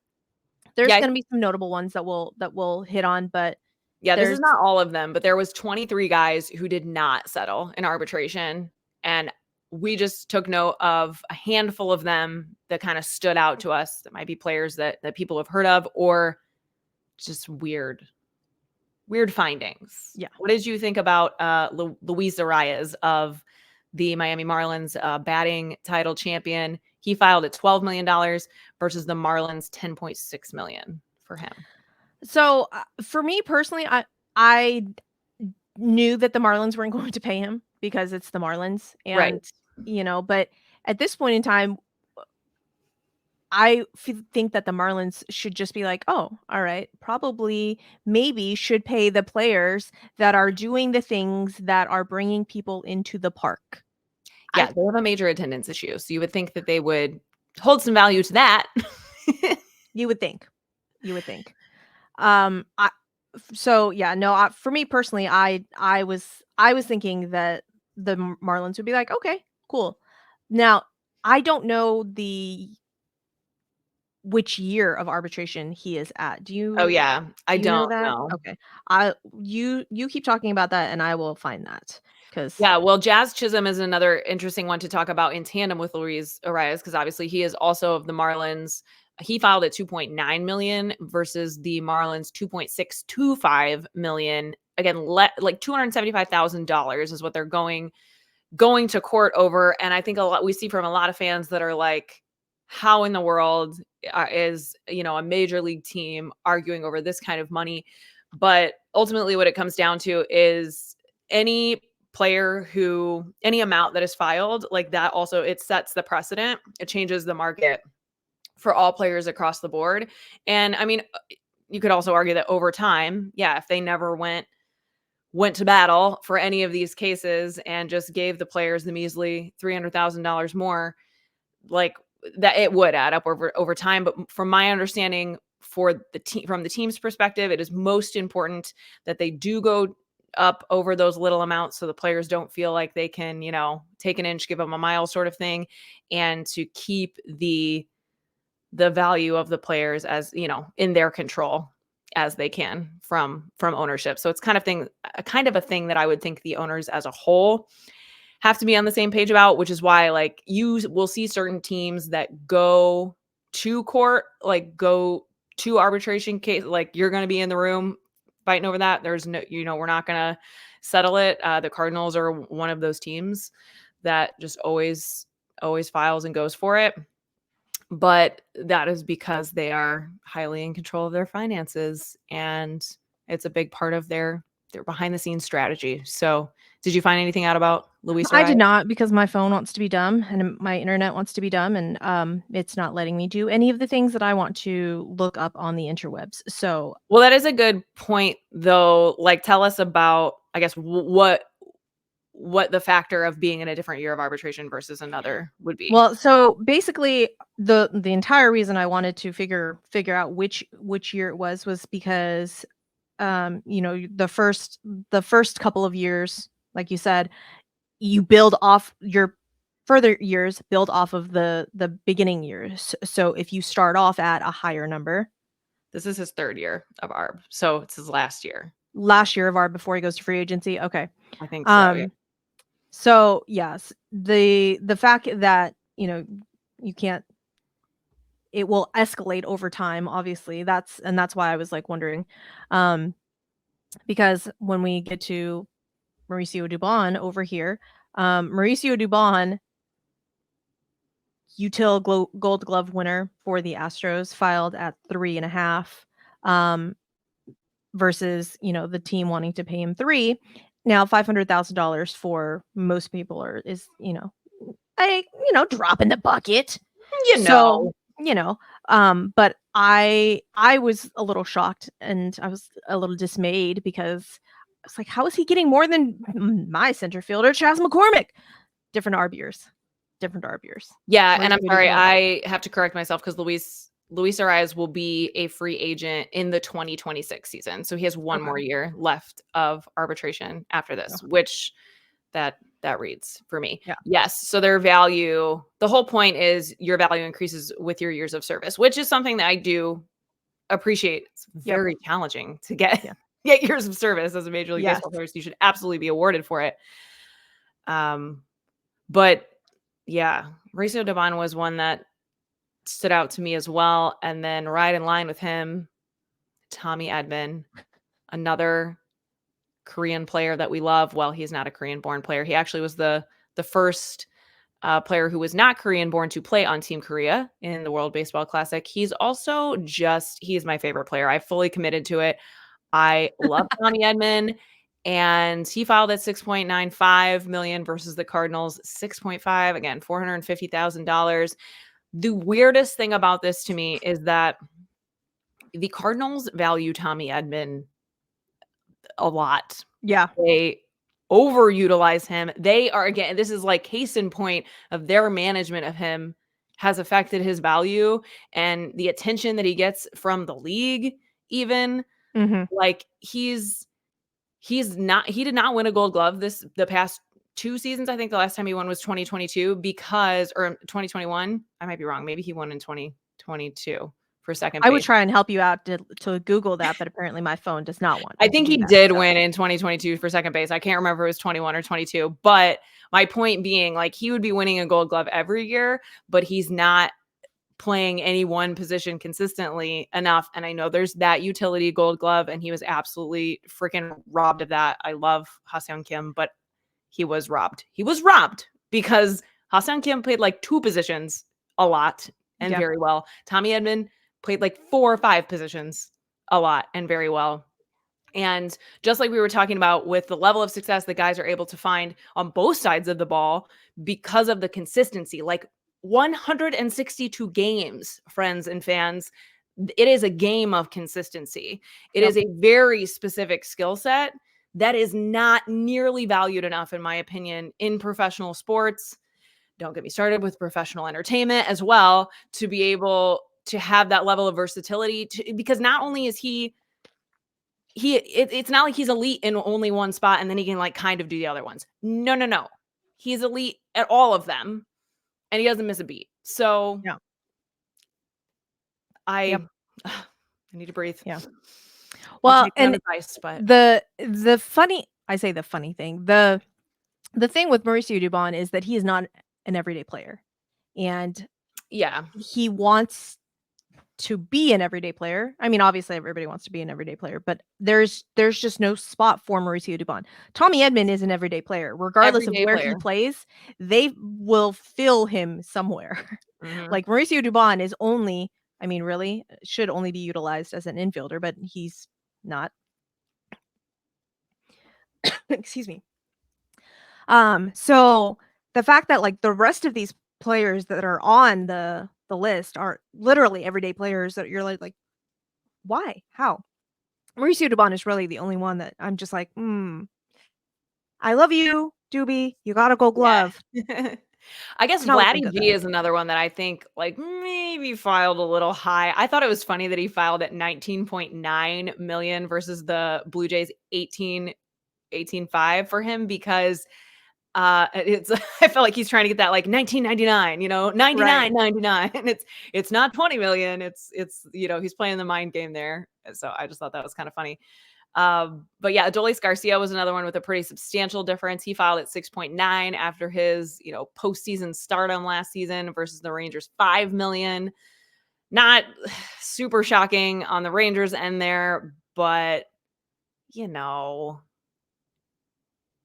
gonna be some notable ones that we'll hit on, but this is not all of them, but there was 23 guys who did not settle in arbitration, and we just took note of a handful of them that kind of stood out to us. That might be players that people have heard of, or just weird findings. Yeah. What did you think about Luis Arias of the Miami Marlins, batting title champion? He filed at $12 million versus the Marlins $10.6 million for him. So for me personally, I knew that the Marlins weren't going to pay him because it's the Marlins, and you know, but at this point in time, I think that the Marlins should just be like, oh, all right, probably maybe should pay the players that are doing the things that are bringing people into the park. Yeah, they have a major attendance issue, so you would think that they would hold some value to that. You would think. So yeah, no, for me personally, I was thinking that the Marlins would be like, okay, cool. Now I don't know which year of arbitration he is at. Oh, yeah. I Do you know don't that? know. Okay. You keep talking about that and I will find that, 'cause Yeah, well, Jazz Chisholm is another interesting one to talk about in tandem with Luis Arias, because obviously he is also of the Marlins. He filed at 2.9 million versus the Marlins 2.625 million. Again, like $275,000 is what they're going to court over. And I think we see from a lot of fans that are like, how in the world is, a major league team arguing over this kind of money? But ultimately what it comes down to is any any amount that is filed like that, also it sets the precedent. It changes the market for all players across the board. And I mean, you could also argue that over time, yeah, if they never went to battle for any of these cases and just gave the players the measly $300,000 more, like that, it would add up over time. But from my understanding, for the team, from the team's perspective, it is most important that they do go up over those little amounts so the players don't feel like they can, take an inch, give them a mile sort of thing, and to keep the value of the players as, in their control as they can from ownership. So it's kind of a thing that I would think the owners as a whole have to be on the same page about, which is why like you will see certain teams that go to court, like go to arbitration case, like you're going to be in the room fighting over that. There's no, we're not going to settle it. The Cardinals are one of those teams that just always files and goes for it. But that is because they are highly in control of their finances, and it's a big part of their behind the scenes strategy. So did you find anything out about Luis I Arias? did not, because my phone wants to be dumb and my internet wants to be dumb, and it's not letting me do any of the things that I want to look up on the interwebs. So, Well, that is a good point though. Like, tell us about, I guess, what the factor of being in a different year of arbitration versus another would be. well, so basically the entire reason I wanted to figure out which year it was because the first couple of years, like you said, you build off your further years, build off of the beginning years. So if you start off at a higher number, This is his third year of ARB, so it's his last year. last year of ARB before he goes to free agency. Okay. I think so, yeah. So yes, the fact that, you can't, it will escalate over time, obviously. That's why I was like wondering. Because when we get to Mauricio Dubon over here, Mauricio Dubon, Gold Glove winner for the Astros, filed at 3.5, versus, the team wanting to pay him 3. Now, $500,000 for most people is, a drop in the bucket. So, but I was a little shocked and I was a little dismayed because I was like, how is he getting more than my center fielder, Chas McCormick? Different RBers. Yeah, and I'm sorry, I have to correct myself because Luis Arias will be a free agent in the 2026 season. So he has one more year left of arbitration after this, which that reads for me. Yeah. Yes. So their value, the whole point is your value increases with your years of service, which is something that I do appreciate. It's very challenging to get years of service as a Major League Baseball player. So you should absolutely be awarded for it. But yeah, Mauricio Dubon was one that stood out to me as well. And then right in line with him, Tommy Edman, another Korean player that we love. Well, he's not a Korean-born player. He actually was the first player who was not Korean-born to play on Team Korea in the World Baseball Classic. He's also he's my favorite player. I fully committed to it. I love Tommy Edman. And he filed at 6.95 million versus the Cardinals 6.5, again, $450,000. The weirdest thing about this to me is that the Cardinals value Tommy Edman a lot. Yeah. They overutilize him. They are, again, this is like case in point of their management of him has affected his value and the attention that he gets from the league even. Like he did not win a Gold Glove the past 2 seasons. I think the last time he won was 2022 or 2021. I might be wrong. Maybe he won in 2022 for second base. I would try and help you out to Google that, but apparently my phone does not want. I think he did win in 2022 for second base. I can't remember if it was 21 or 22, but my point being, like, he would be winning a Gold Glove every year, but he's not playing any one position consistently enough. And I know there's that utility Gold Glove, and he was absolutely freaking robbed of that. I love Ha-Seong Kim, but he was robbed. He was robbed because Ha-Seong Kim played like 2 positions a lot and very well. Tommy Edman played like 4 or 5 positions a lot and very well. And just like we were talking about with the level of success that guys are able to find on both sides of the ball because of the consistency, like 162 games, friends and fans, it is a game of consistency. It is a very specific skill set that is not nearly valued enough, in my opinion, in professional sports. Don't get me started with professional entertainment as well, to be able to have that level of versatility, because not only is it's not like he's elite in only one spot and then he can like kind of do the other ones. No. He's elite at all of them and he doesn't miss a beat. So I need to breathe. Yeah. Well, and advice, but the funny thing, the thing with Mauricio Dubon is that he is not an everyday player. And he wants to be an everyday player. I mean, obviously everybody wants to be an everyday player, but there's just no spot for Mauricio Dubon. Tommy Edman is an everyday player. Regardless of where he plays, they will fill him somewhere. Like Mauricio Dubon is only, I mean, really should only be utilized as an infielder, but he's not. Excuse me. So the fact that like the rest of these players that are on the list are literally everyday players that you're like why? How? Mauricio Dubon is really the only one that I'm just like, I love you, Doobie. You got a Gold Glove. I guess Vladdy G is another one that I think like maybe filed a little high. I thought it was funny that he filed at 19.9 million versus the Blue Jays 18.5 for him, because it's I felt like he's trying to get that like 1999, 99.99, and it's not 20 million. It's he's playing the mind game there. So I just thought that was kind of funny. But yeah, Adolis Garcia was another one with a pretty substantial difference. He filed at 6.9 after his postseason stardom last season versus the Rangers 5 million. Not super shocking on the Rangers end there, but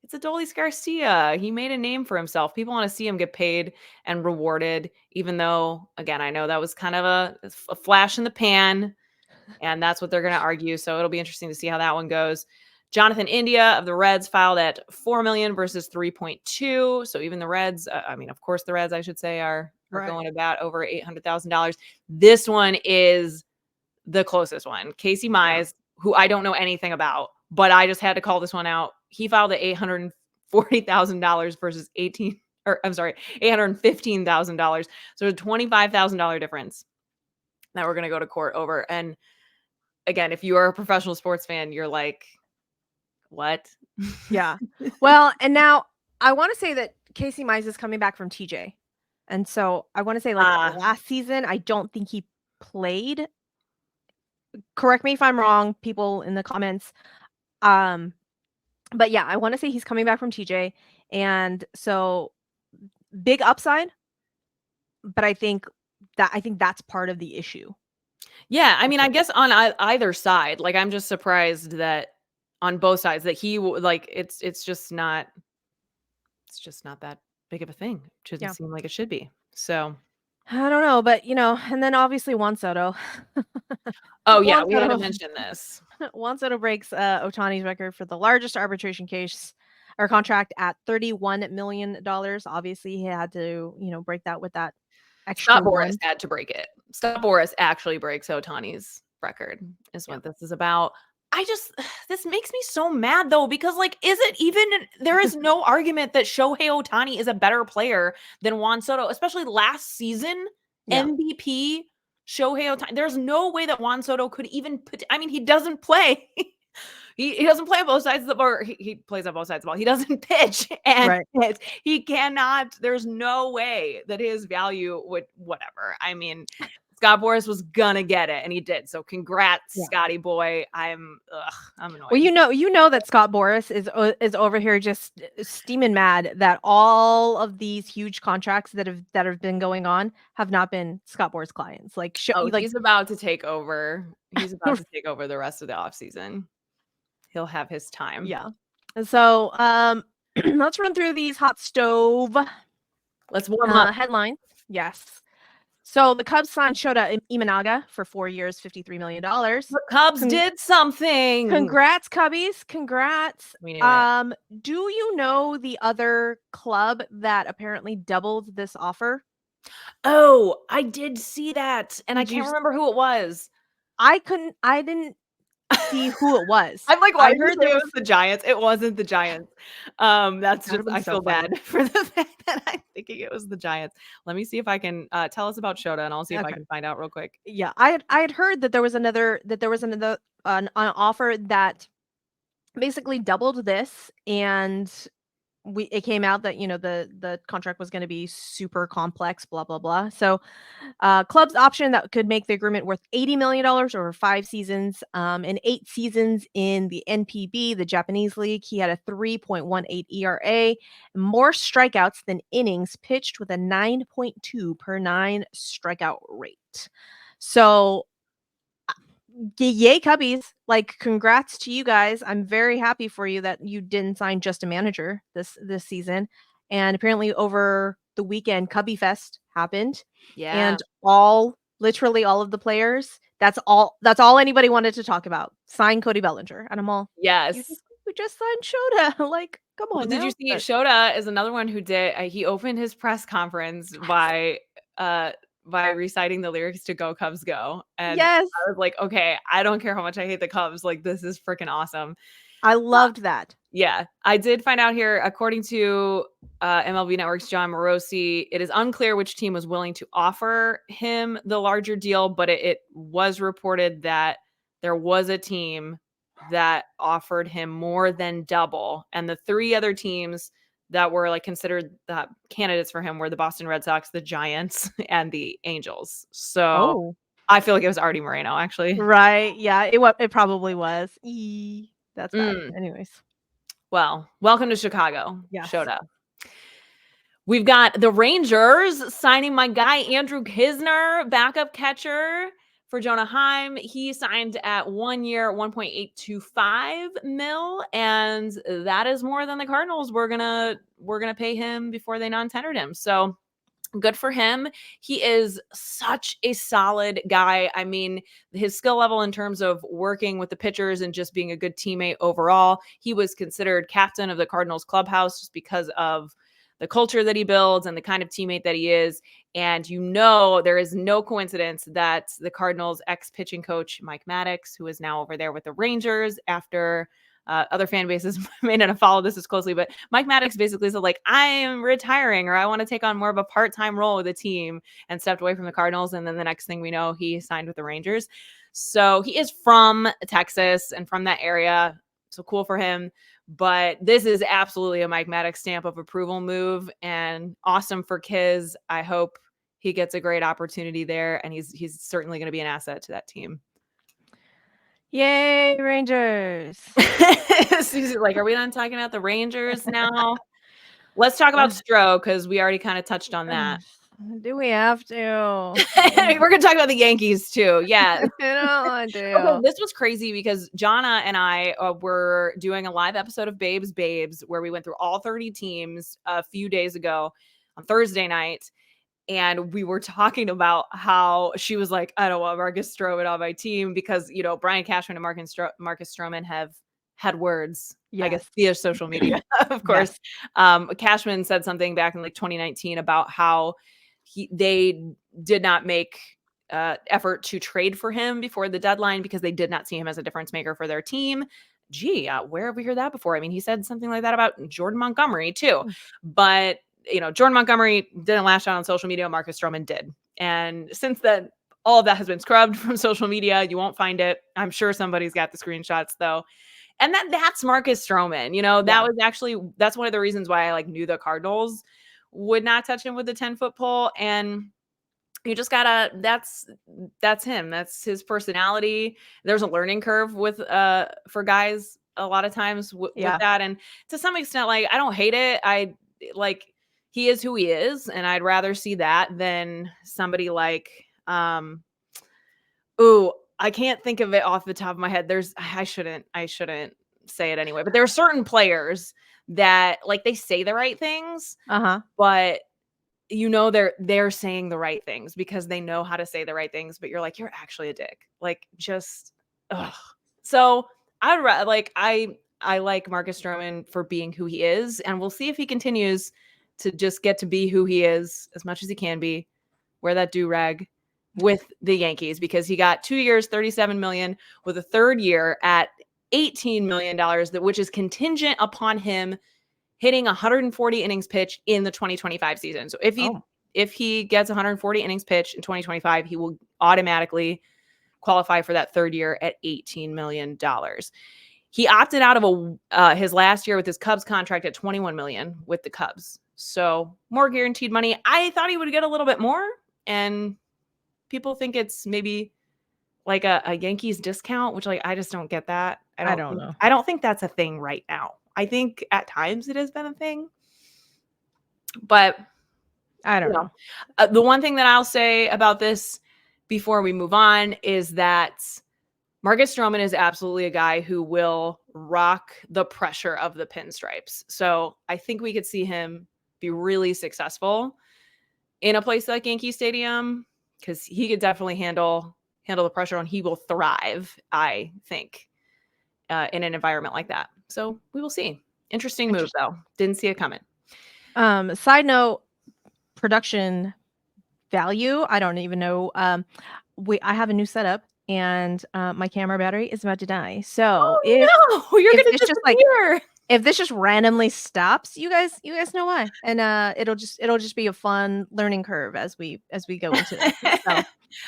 it's Adolis Garcia. He made a name for himself. People want to see him get paid and rewarded, even though, again, I know that was kind of a flash in the pan, and that's what they're going to argue. So it'll be interesting to see how that one goes. Jonathan India of the Reds filed at 4 million versus 3.2. So even the Reds, of course, the Reds, I should say, are going to bat over $800,000. This one is the closest one. Casey Mize, who I don't know anything about, but I just had to call this one out. He filed at $840,000 versus $815,000. So a $25,000 difference that we're going to go to court over. And again, if you are a professional sports fan, you're like, what? Yeah. Well, and now I want to say that Casey Mize is coming back from TJ. And so I want to say like last season, I don't think he played. Correct me if I'm wrong, people in the comments. But yeah, I want to say he's coming back from TJ, and so big upside. But I think that's part of the issue. Yeah, I mean, I guess on either side, like I'm just surprised that on both sides that he like it's just not that big of a thing. It doesn't seem like it should be. So I don't know, but and then obviously JuanSoto. Oh yeah, we had to mention this. JuanSoto breaks Ohtani's record for the largest arbitration case or contract at $31 million. Obviously, he had to, break that with that extra. ScottBoras had to break it. ScottBoras actually breaks Ohtani's record, is what this is about. This makes me so mad though, because like, there is no argument that Shohei Ohtani is a better player than JuanSoto, especially last season, MVP. Shohei Ohtani. There's no way that JuanSoto could even put. I mean, he doesn't play. He doesn't play on both sides of the ball. He plays on both sides of the ball. He doesn't pitch, and he cannot. There's no way that his value would whatever. I mean, ScottBoras was gonna get it, and he did. So congrats, Scotty boy. I'm annoyed. Well, you know that ScottBoras is over here just steaming mad that all of these huge contracts that have been going on have not been ScottBoras clients. Like, he's about to take over. He's about to take over the rest of the offseason. He'll have his time. Yeah. So, let's run through these hot stove. Let's warm up. Headlines. Yes. So the Cubs signed Shota Imanaga for 4 years, $53 million. The Cubs did something. Congrats, Cubbies. Congrats. We knew it. Do you know the other club that apparently doubled this offer? Oh, I did see that. And I can't remember who it was. I didn't see who it was. I'm like, I heard it was the Giants. It wasn't the Giants. That's just, I feel bad for the fact that I'm thinking it was the Giants. Let me see if I can tell us about Shota, and I'll see if I can find out real quick. Yeah, I had heard that there was another an offer that basically doubled this, and it came out that, you know, the contract was going to be super complex, blah blah blah. So club's option that could make the agreement worth $80 million over 5 seasons, and 8 seasons in the NPB, the Japanese league. He had a 3.18 ERA, more strikeouts than innings pitched, with a 9.2 per 9 strikeout rate. So yay, Cubbies. Like, congrats to you guys. I'm very happy for you that you didn't sign just a manager this season. And apparently over the weekend, Cubby Fest happened. Yeah. And literally all of the players, that's all anybody wanted to talk about. Sign Cody Bellinger. And I'm all, yes. We just signed Shota. Like, come on. Did you see Shota is another one who did he opened his press conference by reciting the lyrics to Go Cubs Go. And I was like, okay, I don't care how much I hate the Cubs. Like, this is freaking awesome. I loved that. Yeah. I did find out here, according to MLB Network's John Morosi, it is unclear which team was willing to offer him the larger deal, but it was reported that there was a team that offered him more than double. And the 3 other teams that were like considered the candidates for him were the Boston Red Sox, the Giants, and the Angels. So I feel like it was Artie Moreno, actually. Right. Yeah, it probably was. That's bad. Anyways. Well, welcome to Chicago. Yes. Shota. We've got the Rangers signing my guy, Andrew Knizner, backup catcher for Jonah Heim. He signed at 1 year, $1.825 million, and that is more than the Cardinals were gonna pay him before they non-tendered him. So good for him. He is such a solid guy. I mean, his skill level in terms of working with the pitchers and just being a good teammate overall. He was considered captain of the Cardinals clubhouse just because of the culture that he builds and the kind of teammate that he is. And there is no coincidence that the Cardinals ex-pitching coach, Mike Maddox, who is now over there with the Rangers after other fan bases may not have followed this as closely, but Mike Maddox basically said, like, I am retiring, or I want to take on more of a part-time role with the team, and stepped away from the Cardinals. And then the next thing we know, he signed with the Rangers. So he is from Texas and from that area. So cool for him. But this is absolutely a Mike Maddox stamp of approval move, and awesome for Kiz. I hope he gets a great opportunity there, and he's certainly going to be an asset to that team. Yay, Rangers. Suzy's like, are we done talking about the Rangers now? Let's talk about Stro, because we already kind of touched on that. Do we have to? We're going to talk about the Yankees too. Yeah. I do. Okay, this was crazy because Jonna and I were doing a live episode of Babes, where we went through all 30 teams a few days ago on Thursday night. And we were talking about how she was like, I don't want Marcus Stroman on my team because, Brian Cashman and Marcus Stroman have had words, I guess, via social media, of course. Yes. Cashman said something back in like 2019 about how they did not make effort to trade for him before the deadline because they did not see him as a difference maker for their team. Gee, where have we heard that before? I mean, he said something like that about Jordan Montgomery too, but Jordan Montgomery didn't lash out on social media. Marcus Stroman did. And since then, All of that has been scrubbed from social media. You won't find it. I'm sure somebody's got the screenshots though. And that's Marcus Stroman. That was actually, that's one of the reasons why I knew the Cardinals would not touch him with the 10-foot pole. And you just gotta, that's him. That's his personality. There's a learning curve for guys a lot of times with that. And to some extent, I don't hate it. He is who he is. And I'd rather see that than somebody I can't think of it off the top of my head. I shouldn't say it anyway, but there are certain players that they say the right things, but they're saying the right things because they know how to say the right things, but you're you're actually a dick. Ugh. So I like Marcus Stroman for being who he is, and we'll see if he continues to just get to be who he is as much as he can be, wear that do-rag with the Yankees, because he got 2 years, $37 million, with a third year at $18 million, which is contingent upon him hitting 140 innings pitched in the 2025 season. So if he gets 140 innings pitched in 2025, he will automatically qualify for that third year at $18 million. He opted out of his last year with his Cubs contract at $21 million with the Cubs. So more guaranteed money. I thought he would get a little bit more, and people think it's maybe a Yankees discount, which I just don't get that. I don't know. I don't think that's a thing right now. I think at times it has been a thing, but I don't know. The one thing that I'll say about this before we move on is that Marcus Stroman is absolutely a guy who will rock the pressure of the pinstripes. So I think we could see him be really successful in a place like Yankee Stadium, because he could definitely handle the pressure, and he will thrive, I think, in an environment like that. So we will see. Interesting move, though. Didn't see it coming. Side note, production value. I don't even know. I have a new setup, and my camera battery is about to die. So you're gonna disappear. If this just randomly stops, you guys know why, and it'll just be a fun learning curve as we go into this. So,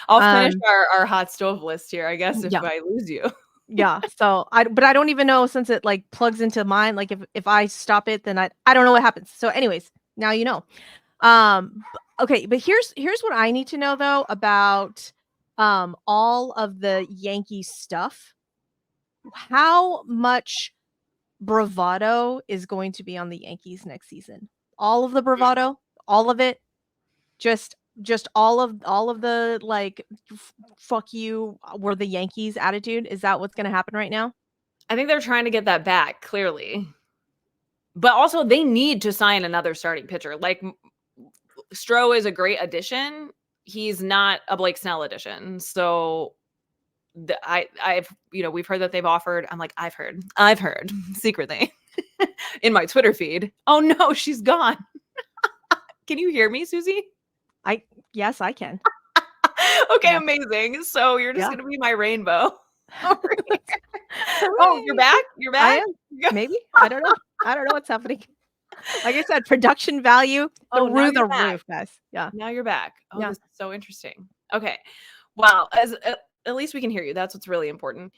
I'll finish our hot stove list here, I guess, if I lose you. Yeah. So I don't even know, since it plugs into mine. If I stop it, then I don't know what happens. So anyways, now you know. Okay, but here's what I need to know though about all of the Yankee stuff. How much bravado is going to be on the Yankees next season? All of the bravado, all of it, just all of the fuck you, we're the Yankees attitude. Is that what's going to happen right now? I think they're trying to get that back, clearly. But also they need to sign another starting pitcher. Stroh is a great addition. He's not a Blake Snell addition. So we've heard that they've offered. I'm I've heard secretly in my Twitter feed. Oh no, she's gone. Can you hear me, Suzy? Yes, I can. Okay, yeah. Amazing. So you're just gonna be my rainbow. Oh, you're back? You're back? I am. Maybe. I don't know. I don't know what's happening. Like I said, production value through the roof, guys. Yeah. Now you're back. Oh, yeah. This is so interesting. Okay. Well, at least we can hear you. That's what's really important.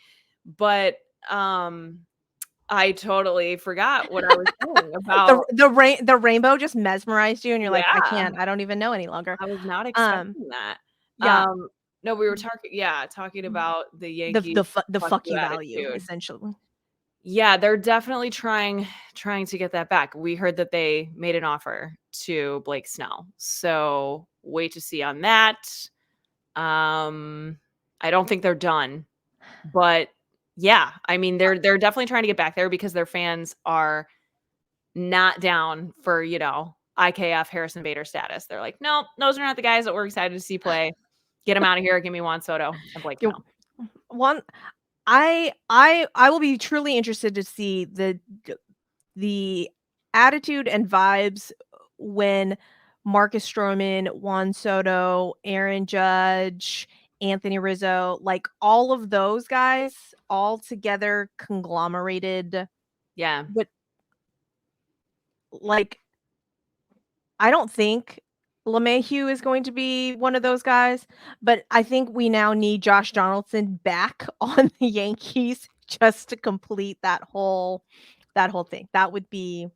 But I totally forgot what I was saying about the rainbow just mesmerized you, and you're like, I don't even know any longer. I was not expecting that. Yeah. No, we were talking about the Yankees. The fuck you value, essentially. Yeah, they're definitely trying to get that back. We heard that they made an offer to Blake Snell. So wait to see on that. I don't think they're done. But yeah, I mean, they're definitely trying to get back there because their fans are not down for, IKF Harrison Bader status. They're like, no, those are not the guys that we're excited to see play. Get them out of here. Give me JuanSoto and Blake Snell. I will be truly interested to see the attitude and vibes when Marcus Stroman, JuanSoto, Aaron Judge, Anthony Rizzo, all of those guys all together conglomerated. Yeah. But I don't think LeMahieu is going to be one of those guys, but I think we now need Josh Donaldson back on the Yankees just to complete that whole thing. That would be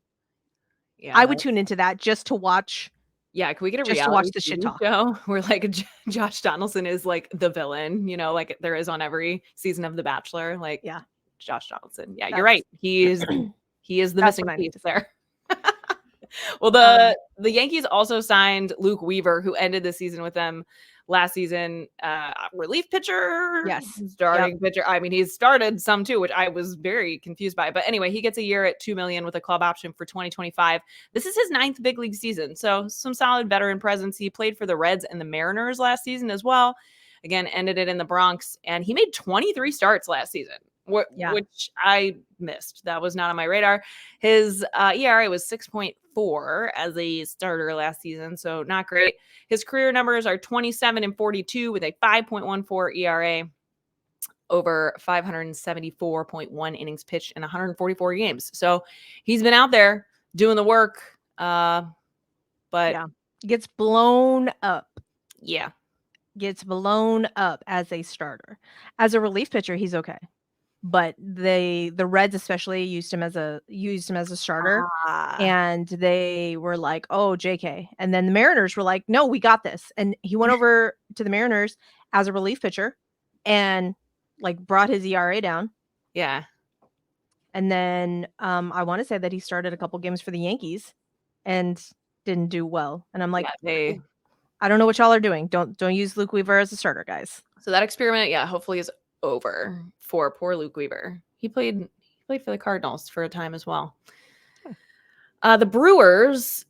I would tune into that just to watch. Yeah, can we get a just to watch reality the shit TV talk. show where like Josh Donaldson is like the villain, like there is on every season of The Bachelor, like Yeah. Josh Donaldson. Yeah, you're right. He is the That's missing what I need piece to see. there. Well, the Yankees also signed Luke Weaver, who ended the season with them last season. Relief pitcher, Yes. starting pitcher. I mean, he's started some too, which I was very confused by. But anyway, he gets a year at $2 million with a club option for 2025. This is his 9th big league season, so some solid veteran presence. He played for the Reds and the Mariners last season as well. Again, ended it in the Bronx, and he made 23 starts last season. Which I missed. That was not on my radar. His ERA was 6.4 as a starter last season, so not great. His career numbers are 27 and 42 with a 5.14 ERA over 574.1 innings pitched in 144 games. So he's been out there doing the work, but gets blown up. Yeah. Gets blown up as a starter. As a relief pitcher, he's okay. But the Reds especially used him as a starter, and they were like, "Oh, JK." And then the Mariners were like, "No, we got this." And he went over to the Mariners as a relief pitcher and like brought his ERA down. Yeah. And then I want to say that he started a couple games for the Yankees and didn't do well. And I'm like, I don't know what y'all are doing. Don't use Luke Weaver as a starter, guys. So that experiment, hopefully is over for poor Luke Weaver. He played for the Cardinals for a time as well. The Brewers,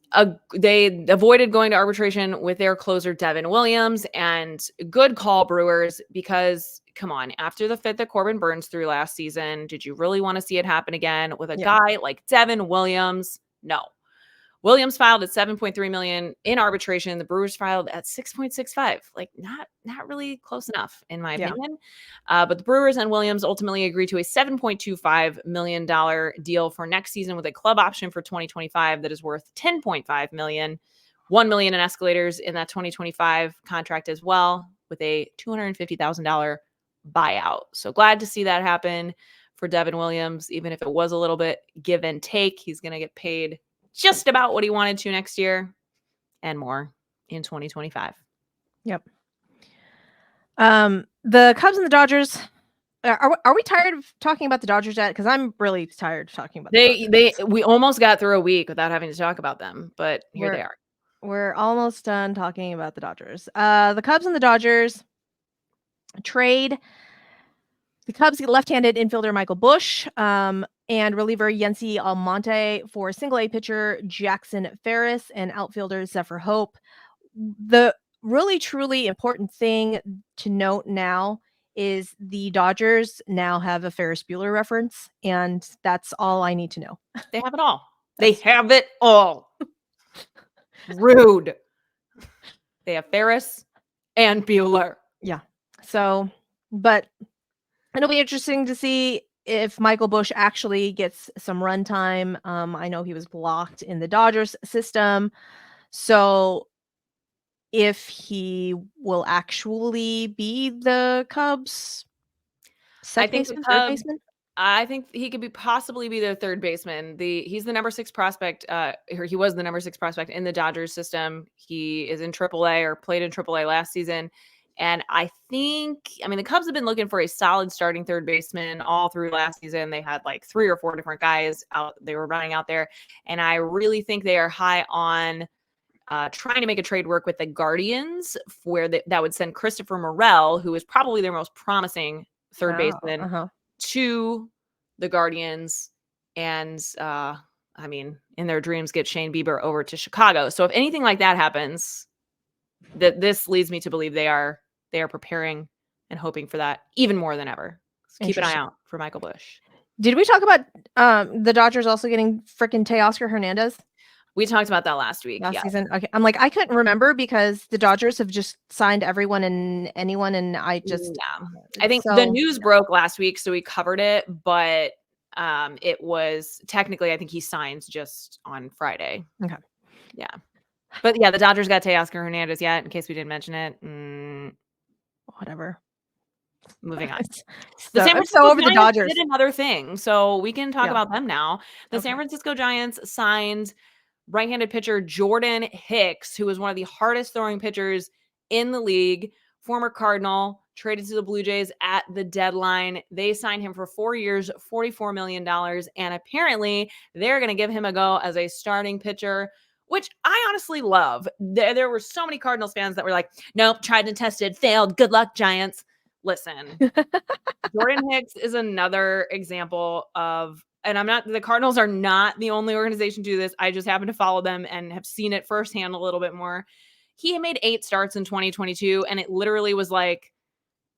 they avoided going to arbitration with their closer DevinWilliams, and good call, Brewers, because come on, after the fit that Corbin Burns threw last season, did you really want to see it happen again with a guy like DevinWilliams? No. Williams filed at $7.3 million in arbitration. The Brewers filed at $6.65. Like not really close enough, in my opinion. But the Brewers and Williams ultimately agreed to a $7.25 million deal for next season with a club option for 2025 that is worth $10.5 million, $1 million in escalators in that 2025 contract as well, with a $250,000 buyout. So glad to see that happen for DevinWilliams, even if it was a little bit give and take. He's going to get paid just about what he wanted to next year and more in 2025. Yep. The Cubs and the Dodgers. Are we tired of talking about the Dodgers yet? Because I'm really tired of talking about the Dodgers. We almost got through a week without having to talk about them, but here they are. We're almost done talking about the Dodgers. The Cubs and the Dodgers trade the Cubs get left-handed infielder Michael Busch and reliever Yency Almonte for single-A pitcher Jackson Ferris and outfielder Zephyr Hope. The really, truly important thing to note now is the Dodgers now have a Ferris Bueller reference, and that's all I need to know. They have it all. They have it all. Rude. They have Ferris and Bueller. Yeah. So, but it'll be interesting to see if Michael Busch actually gets some run time. I know he was blocked in the Dodgers system. So if he will actually be the Cubs' second baseman, third baseman? I think he could possibly be their third baseman. He's the number 6 prospect, or he was the number 6 prospect in the Dodgers system. He is in AAA or played in AAA last season. And I mean, the Cubs have been looking for a solid starting third baseman all through last season. They had like 3 or 4 different guys out. They were running out there. And I really think they are high on trying to make a trade work with the Guardians where that would send Christopher Morel, who is probably their most promising third baseman, to the Guardians. And in their dreams, get Shane Bieber over to Chicago. So if anything like that happens, this leads me to believe they are preparing and hoping for that even more than ever. So keep an eye out for Michael Busch. Did we talk about the Dodgers also getting freaking Teoscar Hernandez? We talked about that last week. Last season. Okay. I'm like, I couldn't remember because the Dodgers have just signed everyone and anyone, and I just I think the news broke last week, so we covered it, but it was technically, I think he signs just on Friday. Okay. Yeah. But yeah, the Dodgers got Teoscar Hernandez yet, in case we didn't mention it. Whatever. Moving on. The So San I'm so Francisco over the Giants Dodgers. did another thing, so we can talk Yeah. about them now. The San Francisco Giants signed right-handed pitcher Jordan Hicks, who was one of the hardest throwing pitchers in the league, former Cardinal, traded to the Blue Jays at the deadline. They signed him for 4 years, $44 million, and apparently they're going to give him a go as a starting pitcher, which I honestly love. There were so many Cardinals fans that were like, nope, tried and tested, failed. Good luck, Giants. Listen, Jordan Hicks is another example of, and the Cardinals are not the only organization to do this. I just happen to follow them and have seen it firsthand a little bit more. He made 8 starts in 2022, and it literally was like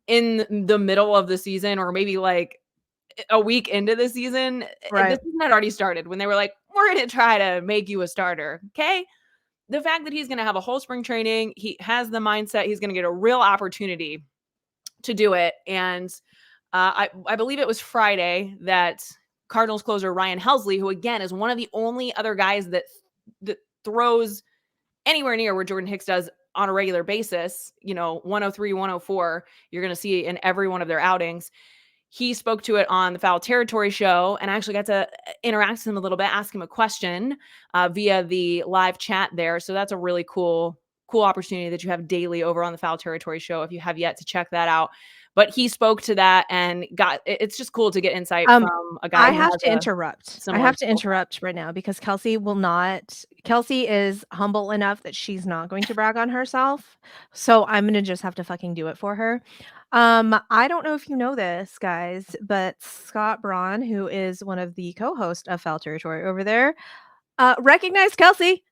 in the middle of the season, or maybe like a week into the season. Right. This season had already started when they were like, we're going to try to make you a starter. Okay. The fact that he's going to have a whole spring training, he has the mindset, he's going to get a real opportunity to do it. And I believe it was Friday that Cardinals closer Ryan Helsley, who again is one of the only other guys that throws anywhere near where Jordan Hicks does on a regular basis, 103, 104, you're going to see in every one of their outings. He spoke to it on the Foul Territory show, and I actually got to interact with him a little bit, ask him a question via the live chat there. So that's a really cool opportunity that you have daily over on the Foul Territory show if you have yet to check that out. But he spoke to that and it's just cool to get insight from a guy. I have to interrupt right now because Kelsey is humble enough that she's not going to brag on herself. So I'm going to just have to fucking do it for her. I don't know if you know this, guys, but Scott Braun, who is one of the co-hosts of Foul Territory over there, recognized Kelsey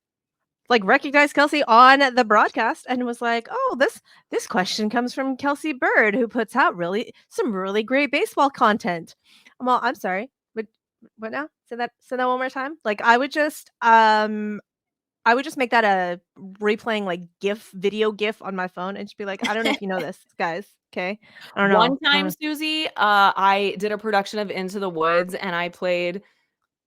on the broadcast and was like, "Oh, this question comes from Kelsey Bird, who puts out some really great baseball content." Well, I'm sorry, but what now? Say that one more time. Like I would just make that a replaying like video GIF on my phone and just be like, "I don't know if you know this, guys." Okay, I don't know. One time, Suzy, I did a production of Into the Woods, and I played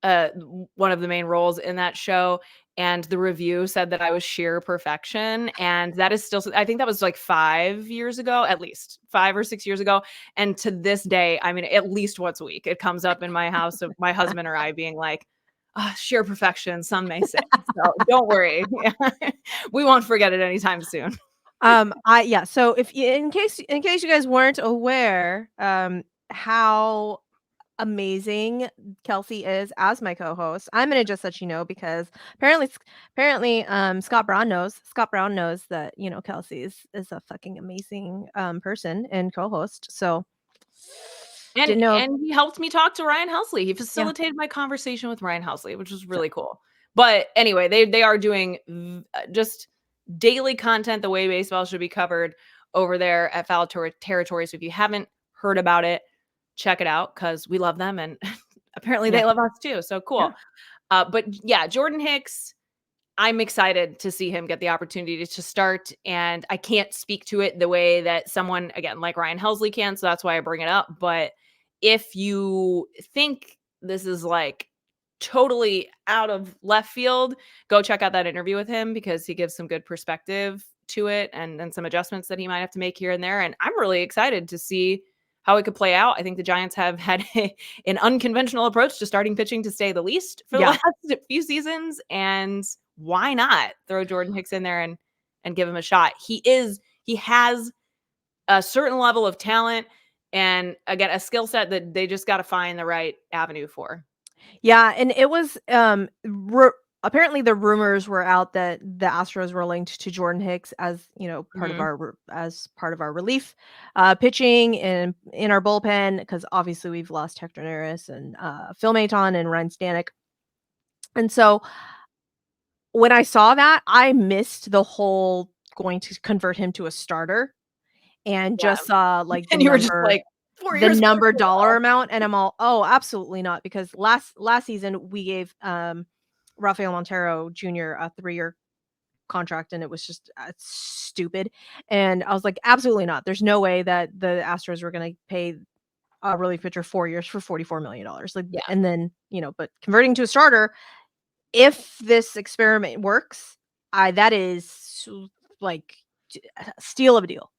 one of the main roles in that show, and the review said that I was sheer perfection, and that is still, I think that was like 5 years ago, at least 5 or 6 years ago, and to this day, I mean, at least once a week, it comes up in my house of my husband or I being like, sheer perfection, some may say. So don't worry, we won't forget it anytime soon. So in case you guys weren't aware, how amazing Kelsey is as my co-host, I'm gonna just let you know because apparently Scott Brown knows that Kelsey is a fucking amazing person and co-host. So and he helped me talk to Ryan Helsley. He facilitated my conversation with Ryan Helsley, which was really cool. But anyway, they are doing just daily content the way baseball should be covered over there at Foul Territory. So if you haven't heard about it, check it out because we love them and apparently they love us too. So cool. Yeah. But yeah, Jordan Hicks, I'm excited to see him get the opportunity to start, and I can't speak to it the way that someone, again, like Ryan Helsley can, so that's why I bring it up. But if you think this is like totally out of left field, go check out that interview with him because he gives some good perspective to it and some adjustments that he might have to make here and there. And I'm really excited to see how it could play out. I think the Giants have had an unconventional approach to starting pitching, to say the least, for the last few seasons. And why not throw Jordan Hicks in there and give him a shot? He has a certain level of talent and, again, a skill set that they just got to find the right avenue for. Yeah, and it was apparently the rumors were out that the Astros were linked to Jordan Hicks as, part of our relief pitching in our bullpen, because obviously we've lost Hector Neris and Phil Maton and Ryan Stanek. And so when I saw that, I missed the whole going to convert him to a starter and just saw like and you were just like the number dollar amount, and I'm all, oh, absolutely not, because last season we gave Rafael Montero Jr. a 3-year contract, and it was just stupid. And I was like, absolutely not. There's no way that the Astros were going to pay a relief pitcher 4 years for $44 million. And then but converting to a starter, if this experiment works, that is like steal of a deal.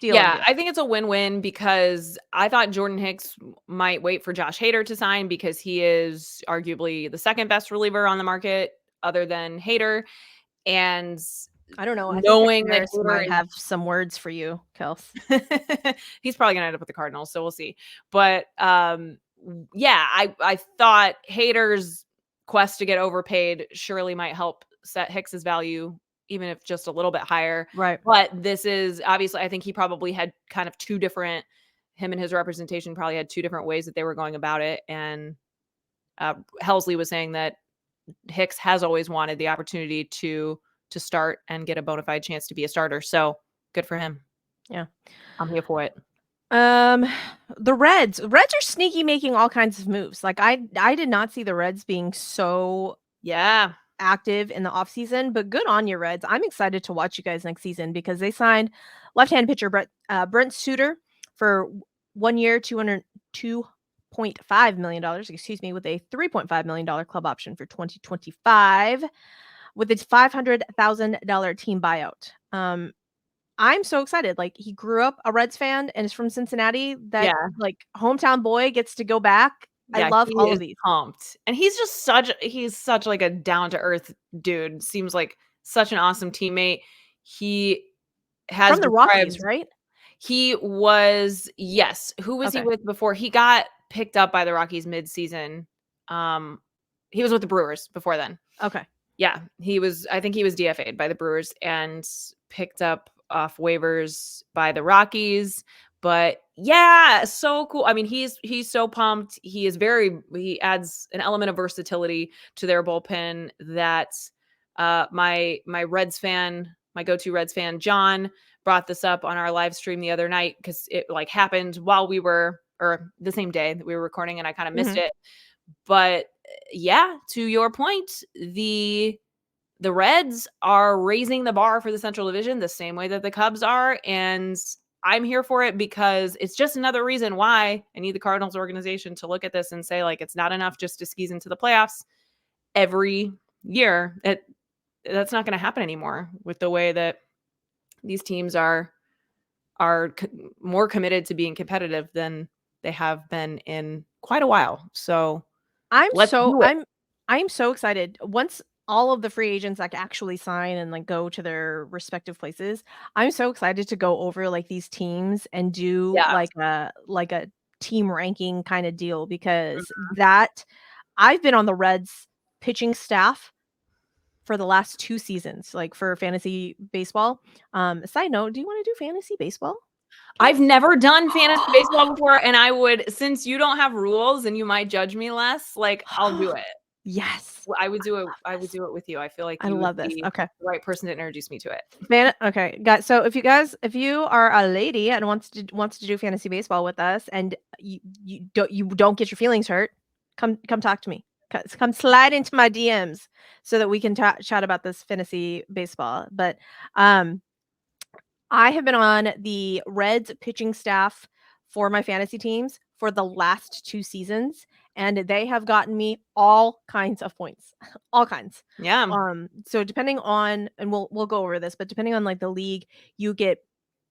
Yeah, I think it's a win-win because I thought Jordan Hicks might wait for Josh Hader to sign because he is arguably the second best reliever on the market other than Hader. And I don't know. I think knowing that Harris might have some words for you, Kels. he's probably gonna end up with the Cardinals, so we'll see. But yeah, I thought Hader's quest to get overpaid surely might help set Hicks's value, even if just a little bit higher. Right. But this is obviously, I think he probably had kind of him and his representation probably had two different ways that they were going about it. And Helsley was saying that Hicks has always wanted the opportunity to start and get a bona fide chance to be a starter. So good for him. Yeah. I'm here for it. The Reds are sneaky, making all kinds of moves. Like I did not see the Reds being so active in the offseason, but good on your Reds. I'm excited to watch you guys next season because they signed left-hand pitcher Brent Suter for 1 year, $2.5 million, with a $3.5 million club option for 2025 with its $500,000 team buyout. I'm so excited. Like, he grew up a Reds fan and is from Cincinnati. That like hometown boy gets to go back. I love all of these. Pumped. And he's such like a down to earth dude. Seems like such an awesome teammate. He has from the Rockies, right? He was, yes. Who was he with before? He got picked up by the Rockies mid-season. He was with the Brewers before then. Okay. Yeah, I think he was DFA'd by the Brewers and picked up off waivers by the Rockies. But yeah, so cool. I mean, he's so pumped. He adds an element of versatility to their bullpen that my Reds fan, my go-to Reds fan, John, brought this up on our live stream the other night because it like happened while or the same day that we were recording and I kind of missed it. But yeah, to your point, the Reds are raising the bar for the Central Division the same way that the Cubs are. And I'm here for it because it's just another reason why I need the Cardinals organization to look at this and say, like, it's not enough just to squeeze into the playoffs every year. That's not going to happen anymore with the way that these teams are more committed to being competitive than they have been in quite a while. So I'm so excited. Once all of the free agents like actually sign and like go to their respective places, I'm so excited to go over like these teams and do like a team ranking kind of deal because that I've been on the Reds pitching staff for the last 2 seasons, like for fantasy baseball. Side note, do you want to do fantasy baseball? I've never done fantasy baseball before, and I would, since you don't have rules and you might judge me less, like I'll do it. Yes. I would do it. I would do it with you. I feel like you would be okay. the right person to introduce me to it. Okay, guys. So if you are a lady and wants to do fantasy baseball with us, and you don't get your feelings hurt, come talk to me. Come slide into my DMs so that we can chat about this fantasy baseball. But I have been on the Reds pitching staff for my fantasy teams for the last 2 seasons, and they have gotten me all kinds of points, all kinds. Yeah. So depending on, and we'll go over this, but depending on like the league, you get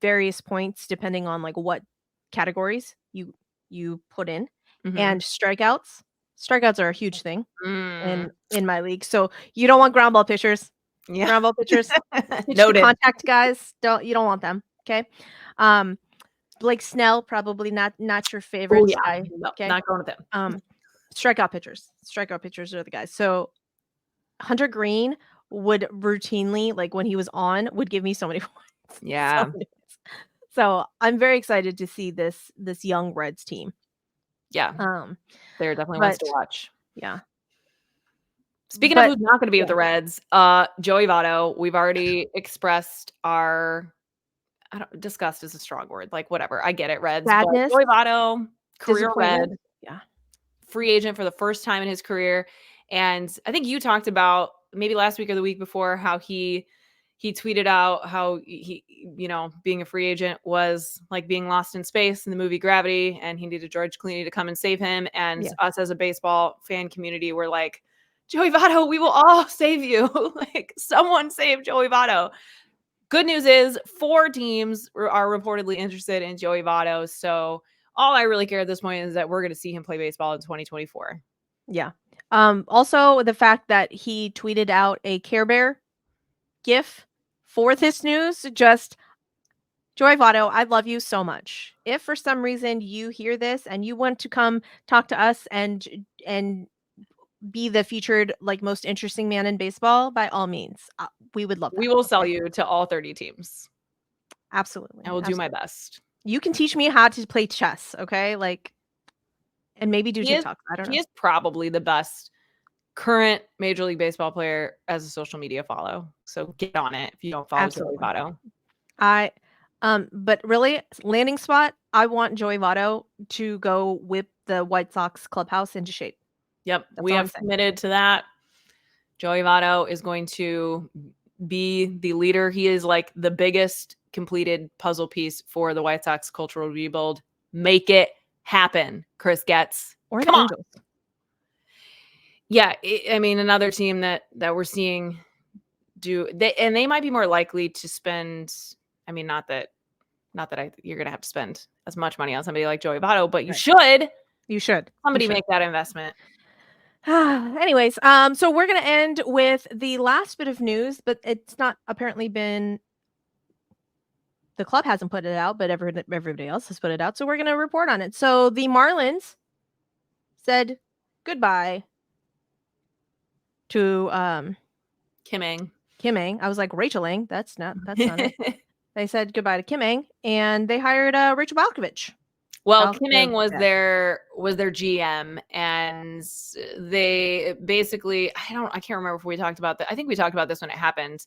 various points depending on like what categories you put in, and strikeouts. Strikeouts are a huge thing in my league. So you don't want ground ball pitchers. Yeah. Ground ball pitchers. Noted. Contact guys. You don't want them. Okay. Blake Snell, probably not your favorite guy. No, okay. Not going with him. Strikeout pitchers. Strikeout pitchers are the guys. So Hunter Green would routinely, like when he was on, would give me so many points. Yeah. So I'm very excited to see this young Reds team. Yeah. They're definitely ones to watch. Yeah. Speaking of who's not going to be with the Reds, JoeyVotto, we've already expressed our disgust is a strong word. Like, whatever. I get it, Reds. Sadness. JoeyVotto, career Red. Yeah. Free agent for the first time in his career. And I think you talked about maybe last week or the week before how he tweeted out how he, being a free agent was like being lost in space in the movie Gravity, and he needed George Clooney to come and save him. And us as a baseball fan community were like, JoeyVotto, we will all save you. Like, someone save JoeyVotto. Good news is 4 teams are reportedly interested in JoeyVotto. So all I really care at this point is that we're going to see him play baseball in 2024. Yeah. Also, the fact that he tweeted out a Care Bear GIF for this news, just JoeyVotto, I love you so much. If for some reason you hear this and you want to come talk to us and be the featured like most interesting man in baseball, by all means, we would love that. We will sell you to all 30 teams. Absolutely. I will do my best. You can teach me how to play chess, okay? Like, and maybe do TikTok. I don't know. He is probably the best current Major League Baseball player as a social media follow. So get on it if you don't follow JoeyVotto. But really, landing spot, I want JoeyVotto to go whip the White Sox clubhouse into shape. Yep, we have committed to that. JoeyVotto is going to be the leader. He is like the biggest completed puzzle piece for the White Sox cultural rebuild. Make it happen, Chris Getz. Or the Angels. Yeah, I mean, another team that we're seeing they might be more likely to spend. I mean, not that you're going to have to spend as much money on somebody like JoeyVotto, but you should. You should. Somebody make that investment. Anyways, so we're going to end with the last bit of news, but it's not apparently been. The club hasn't put it out, but everybody else has put it out. So we're going to report on it. So the Marlins said goodbye to Kim Ng. I was like, Rachel Ng. That's not it. They said goodbye to Kim Ng, and they hired RachelBalkovec. Well, Kim Ng was their GM, and they basically I can't remember if we talked about that. I think we talked about this when it happened.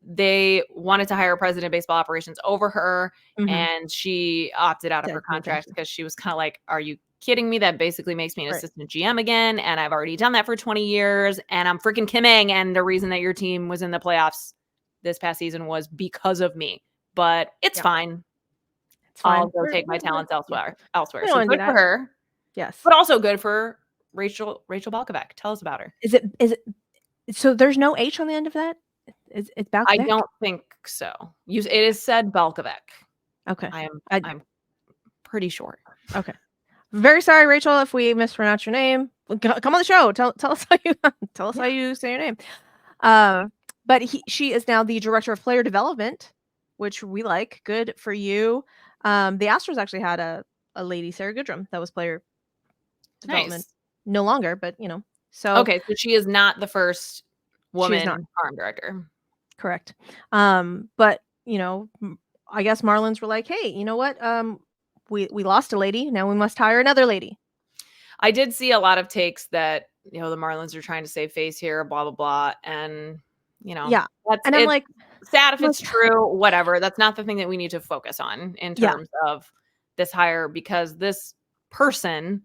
They wanted to hire president of baseball operations over her, and she opted out of her contract because she was kind of like, are you kidding me? That basically makes me an assistant GM again, and I've already done that for 20 years, and I'm freaking Kim Ng, and the reason that your team was in the playoffs this past season was because of me. But it's fine. I'll go take my talents elsewhere. So good for her. Yes. But also good for RachelBalkovec. Tell us about her. Is it so there's no H on the end of that? It's Balkovec? I don't think so. It is said Balkovec. Okay. I'm pretty sure. Okay. Very sorry, Rachel, if we mispronounced your name. Come on the show. Tell us how you say your name. But she is now the director of player development, which we like. Good for you. The Astros actually had a lady, Sarah Goodrum, that was player development. Nice. No longer, but so okay. So she is not the first woman farm director. Correct. But I guess Marlins were like, hey, you know what? We lost a lady. Now we must hire another lady. I did see a lot of takes that the Marlins are trying to save face here, blah blah blah, and yeah. And I'm like, sad if it's true, whatever. That's not the thing that we need to focus on in terms of this hire, because this person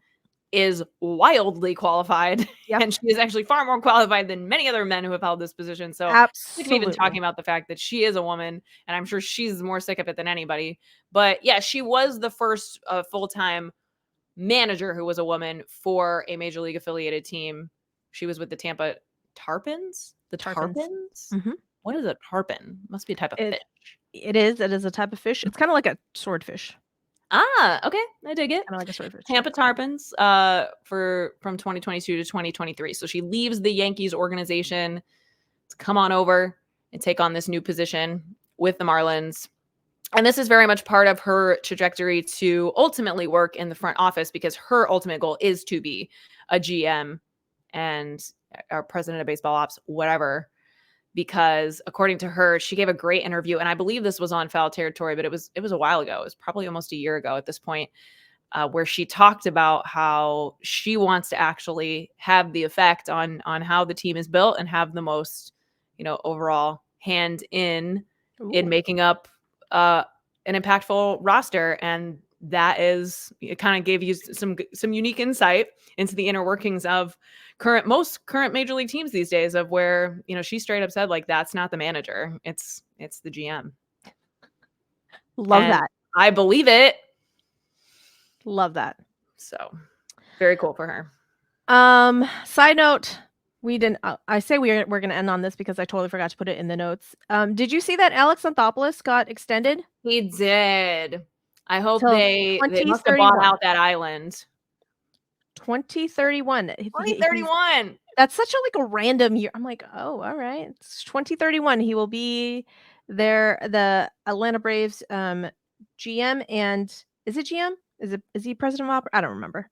is wildly qualified, and she is actually far more qualified than many other men who have held this position. So absolutely. Even talking about the fact that she is a woman, and I'm sure she's more sick of it than anybody. But yeah, she was the first full-time manager who was a woman for a major league affiliated team. She was with the Tampa Tarpons. The Tarpons? Mm-hmm. What is a tarpon? Must be a type of fish. It is a type of fish. It's kind of like a swordfish. Ah, okay. I dig it. Kind of like a swordfish. Tampa Tarpons from 2022 to 2023. So she leaves the Yankees organization to come on over and take on this new position with the Marlins. And this is very much part of her trajectory to ultimately work in the front office, because her ultimate goal is to be a GM and our president of baseball ops, whatever. Because according to her, she gave a great interview, and I believe this was on Foul Territory, but it was a while ago. It was probably almost a year ago at this point, where she talked about how she wants to actually have the effect on how the team is built and have the most, overall hand in making up an impactful roster. And that it kind of gave you some unique insight into the inner workings of most current major league teams these days, of where, she straight up said, like, that's not the manager. It's the GM. Love that. I believe it. Love that. So very cool for her. Side note, We didn't. I say we're going to end on this because I totally forgot to put it in the notes. Did you see that Alex Anthopoulos got extended? He did. I hope Till they must have bought 2031. out that island. 2031. 2031. That's such a random year. I'm like, oh, all right. It's 2031. He will be the Atlanta Braves GM, and is it GM? Is he president of I don't remember.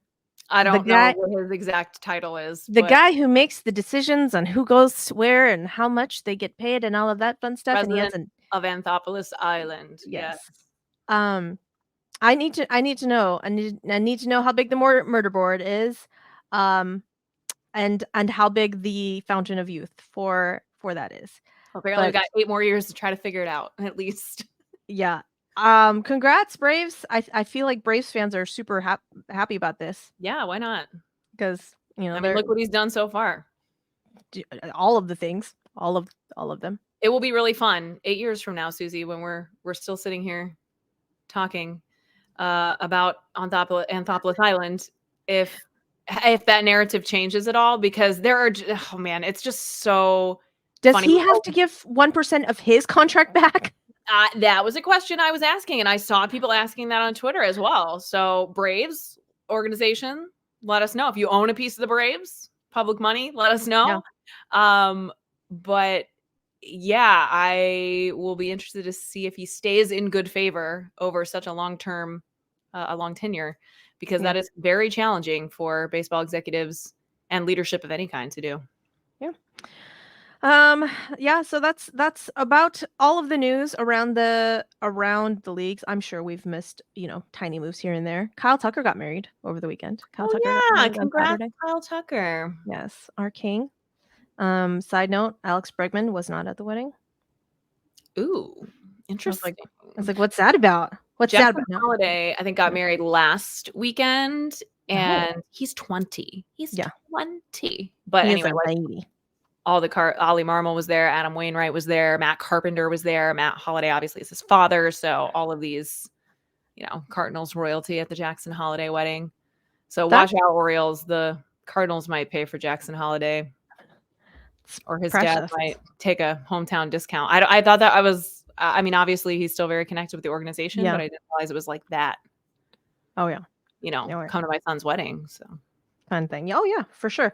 I don't know what his exact title is. The guy who makes the decisions on who goes where and how much they get paid and all of that fun stuff. President and of Anthopoulos Island. yes. I need to know. I need to know how big the murder board is, and how big the Fountain of Youth for that is. Apparently, we got 8 more years to try to figure it out, at least. Yeah. Congrats, Braves. I feel like Braves fans are super happy about this. Yeah, why not? Because look what he's done so far. All of the things, all of them. It will be really fun 8 years from now, Suzy, when we're still sitting here talking about Anthopoulos Island. If that narrative changes at all, because there are, oh man, it's just so. Does he have to give 1% of his contract back? That was a question I was asking, and I saw people asking that on Twitter as well. So Braves organization, let us know if you own a piece of the Braves, public money. Let us know. Yeah. But yeah, I will be interested to see if he stays in good favor over such a long tenure, because that is very challenging for baseball executives and leadership of any kind to do. Yeah. Yeah, so that's about all of the news around the leagues. I'm sure we've missed, tiny moves here and there. Kyle Tucker got married over the weekend. Congrats, Kyle Tucker. Yes, our king. Side note, Alex Bregman was not at the wedding. Ooh, interesting. I was like, what's that about? What's that about? Holiday, I think, got married last weekend, and he's 20. He's 20. But anyway, all the Ollie Marmol was there, Adam Wainwright was there, Matt Carpenter was there, Matt Holliday obviously is his father, so all of these, Cardinals royalty at the Jackson Holiday wedding. So watch out, Orioles. The Cardinals might pay for Jackson Holiday, or his dad might take a hometown discount. I thought that obviously he's still very connected with the organization, but I didn't realize it was like that. Oh yeah. Come to my son's wedding. So fun thing. Oh yeah, for sure.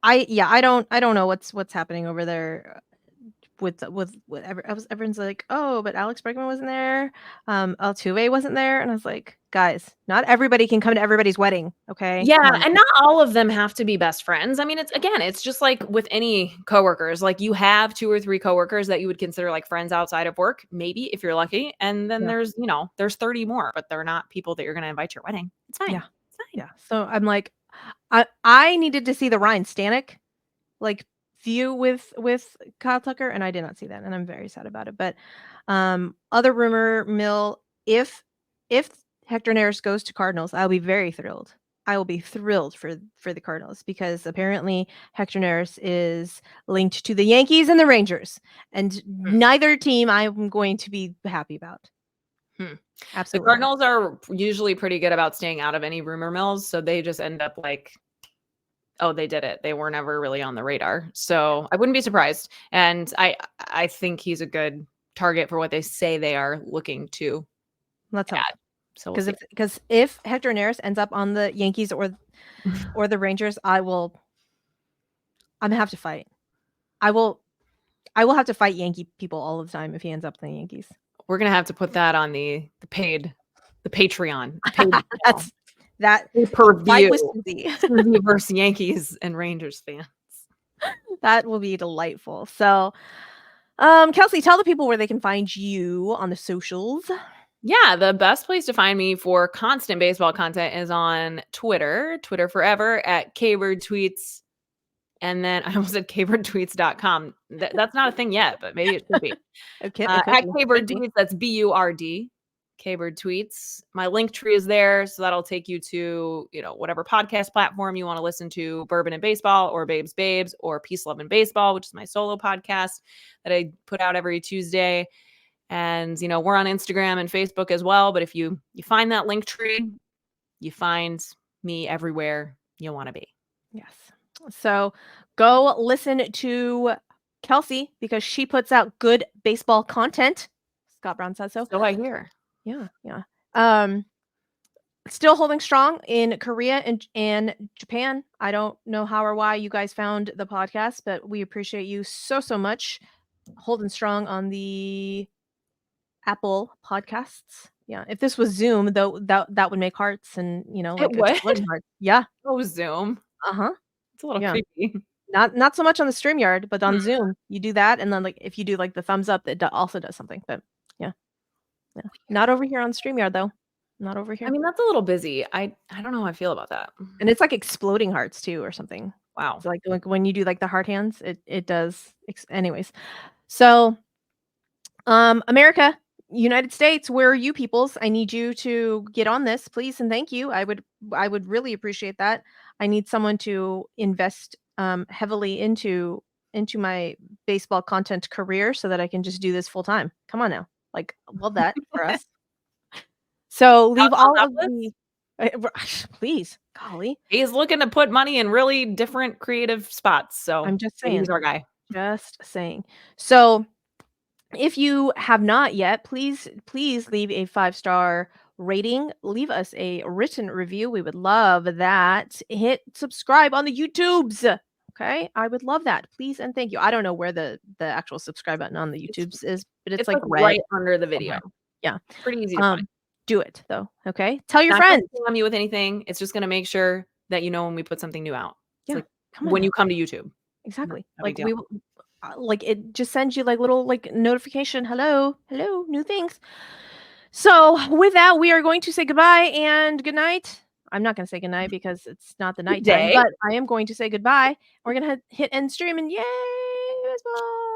I don't know what's happening over there with everyone's like, oh, but Alex Bregman wasn't there. Altuve wasn't there. And I was like, guys, not everybody can come to everybody's wedding. Okay. Yeah. And not all of them have to be best friends. I mean, it's just like with any coworkers, like you have 2 or 3 coworkers that you would consider like friends outside of work, maybe if you're lucky. And then there's 30 more, but they're not people that you're going to invite to your wedding. It's fine. Yeah. It's fine. Yeah. So I'm like, I needed to see the Ryan Stanek view with Kyle Tucker, and I did not see that, and I'm very sad about it. But other rumor mill, if Hector Neris goes to Cardinals, I'll be very thrilled. I will be thrilled for the Cardinals, because apparently Hector Neris is linked to the Yankees and the Rangers, and neither team I'm going to be happy about. Absolutely. The Cardinals are usually pretty good about staying out of any rumor mills, so they just end up like, oh, they did it. They were never really on the radar. So I wouldn't be surprised. And I think he's a good target for what they say they are looking to. Let's hope. So because if Hector Neris ends up on the Yankees or the Rangers, I'm gonna have to fight. I will have to fight Yankee people all the time if he ends up in the Yankees. We're gonna have to put that on the Patreon. That's that per view. Suzy versus Yankees and Rangers fans. That will be delightful. So, Kelsey, tell the people where they can find you on the socials. Yeah, the best place to find me for constant baseball content is on Twitter forever at KBirdTweets. And then I almost said kbirdtweets.com. That's not a thing yet, but maybe it should be. Okay, at KBirdTweets, that's BURD. KBird Tweets. My link tree is there, so that'll take you to, whatever podcast platform you want to listen to, Bourbon and Baseball or Babes or Peace, Love, and Baseball, which is my solo podcast that I put out every Tuesday. And, we're on Instagram and Facebook as well. But if you find that link tree, you find me everywhere you want to be. Yes. So go listen to Kelsey because she puts out good baseball content. Scott Brown says so. So I hear. Yeah, yeah. Still holding strong in Korea and Japan. I don't know how or why you guys found the podcast, but we appreciate you so much. Holding strong on the Apple Podcasts. Yeah, if this was Zoom, though, that would make hearts and, It like would? exploding hearts. Yeah. Oh, Zoom. Uh-huh. It's a little Yeah. creepy. Not so much on the StreamYard, but on Mhm. Zoom, you do that, and then, like, if you do, like, the thumbs up, it also does something, but yeah. Yeah. Not over here on StreamYard, though. Not over I here. mean, that's a little busy. I don't know how I feel about that. And it's, like, exploding hearts too or something. Wow. So, like, when you do, like, the heart hands, it does anyways. So, America, United States, where are you peoples? I need you to get on this, please and thank you. I would really appreciate that. I need someone to invest, heavily into my baseball content career so that I can just do this full time. Come on now. Like, love that for us. So, leave How's all of Southwest? the please, golly. He's looking to put money in really different creative spots, so I'm just maybe he's saying. our guy. Just saying. So, if you have not yet, please leave a 5-star rating. Leave us a written review. We would love that. Hit subscribe on the YouTubes. Okay? I would love that. Please and thank you. I don't know where the actual subscribe button on the YouTubes is, but it's like red right under the somewhere. video. Yeah. Pretty easy to find. Do it though. Okay? Tell your Not gonna friends. spam you with anything. It's just gonna make sure that you know when we put something new out. It's Yeah. like Come on when now. you come to YouTube. Exactly. No big Like deal. like it just sends you like little like notification. Hello, new things. So with that, we are going to say goodbye and good night. I'm not going to say good night because it's not the Good nighttime, day. but I am going to say goodbye. We're going to hit end stream and yay, baseball.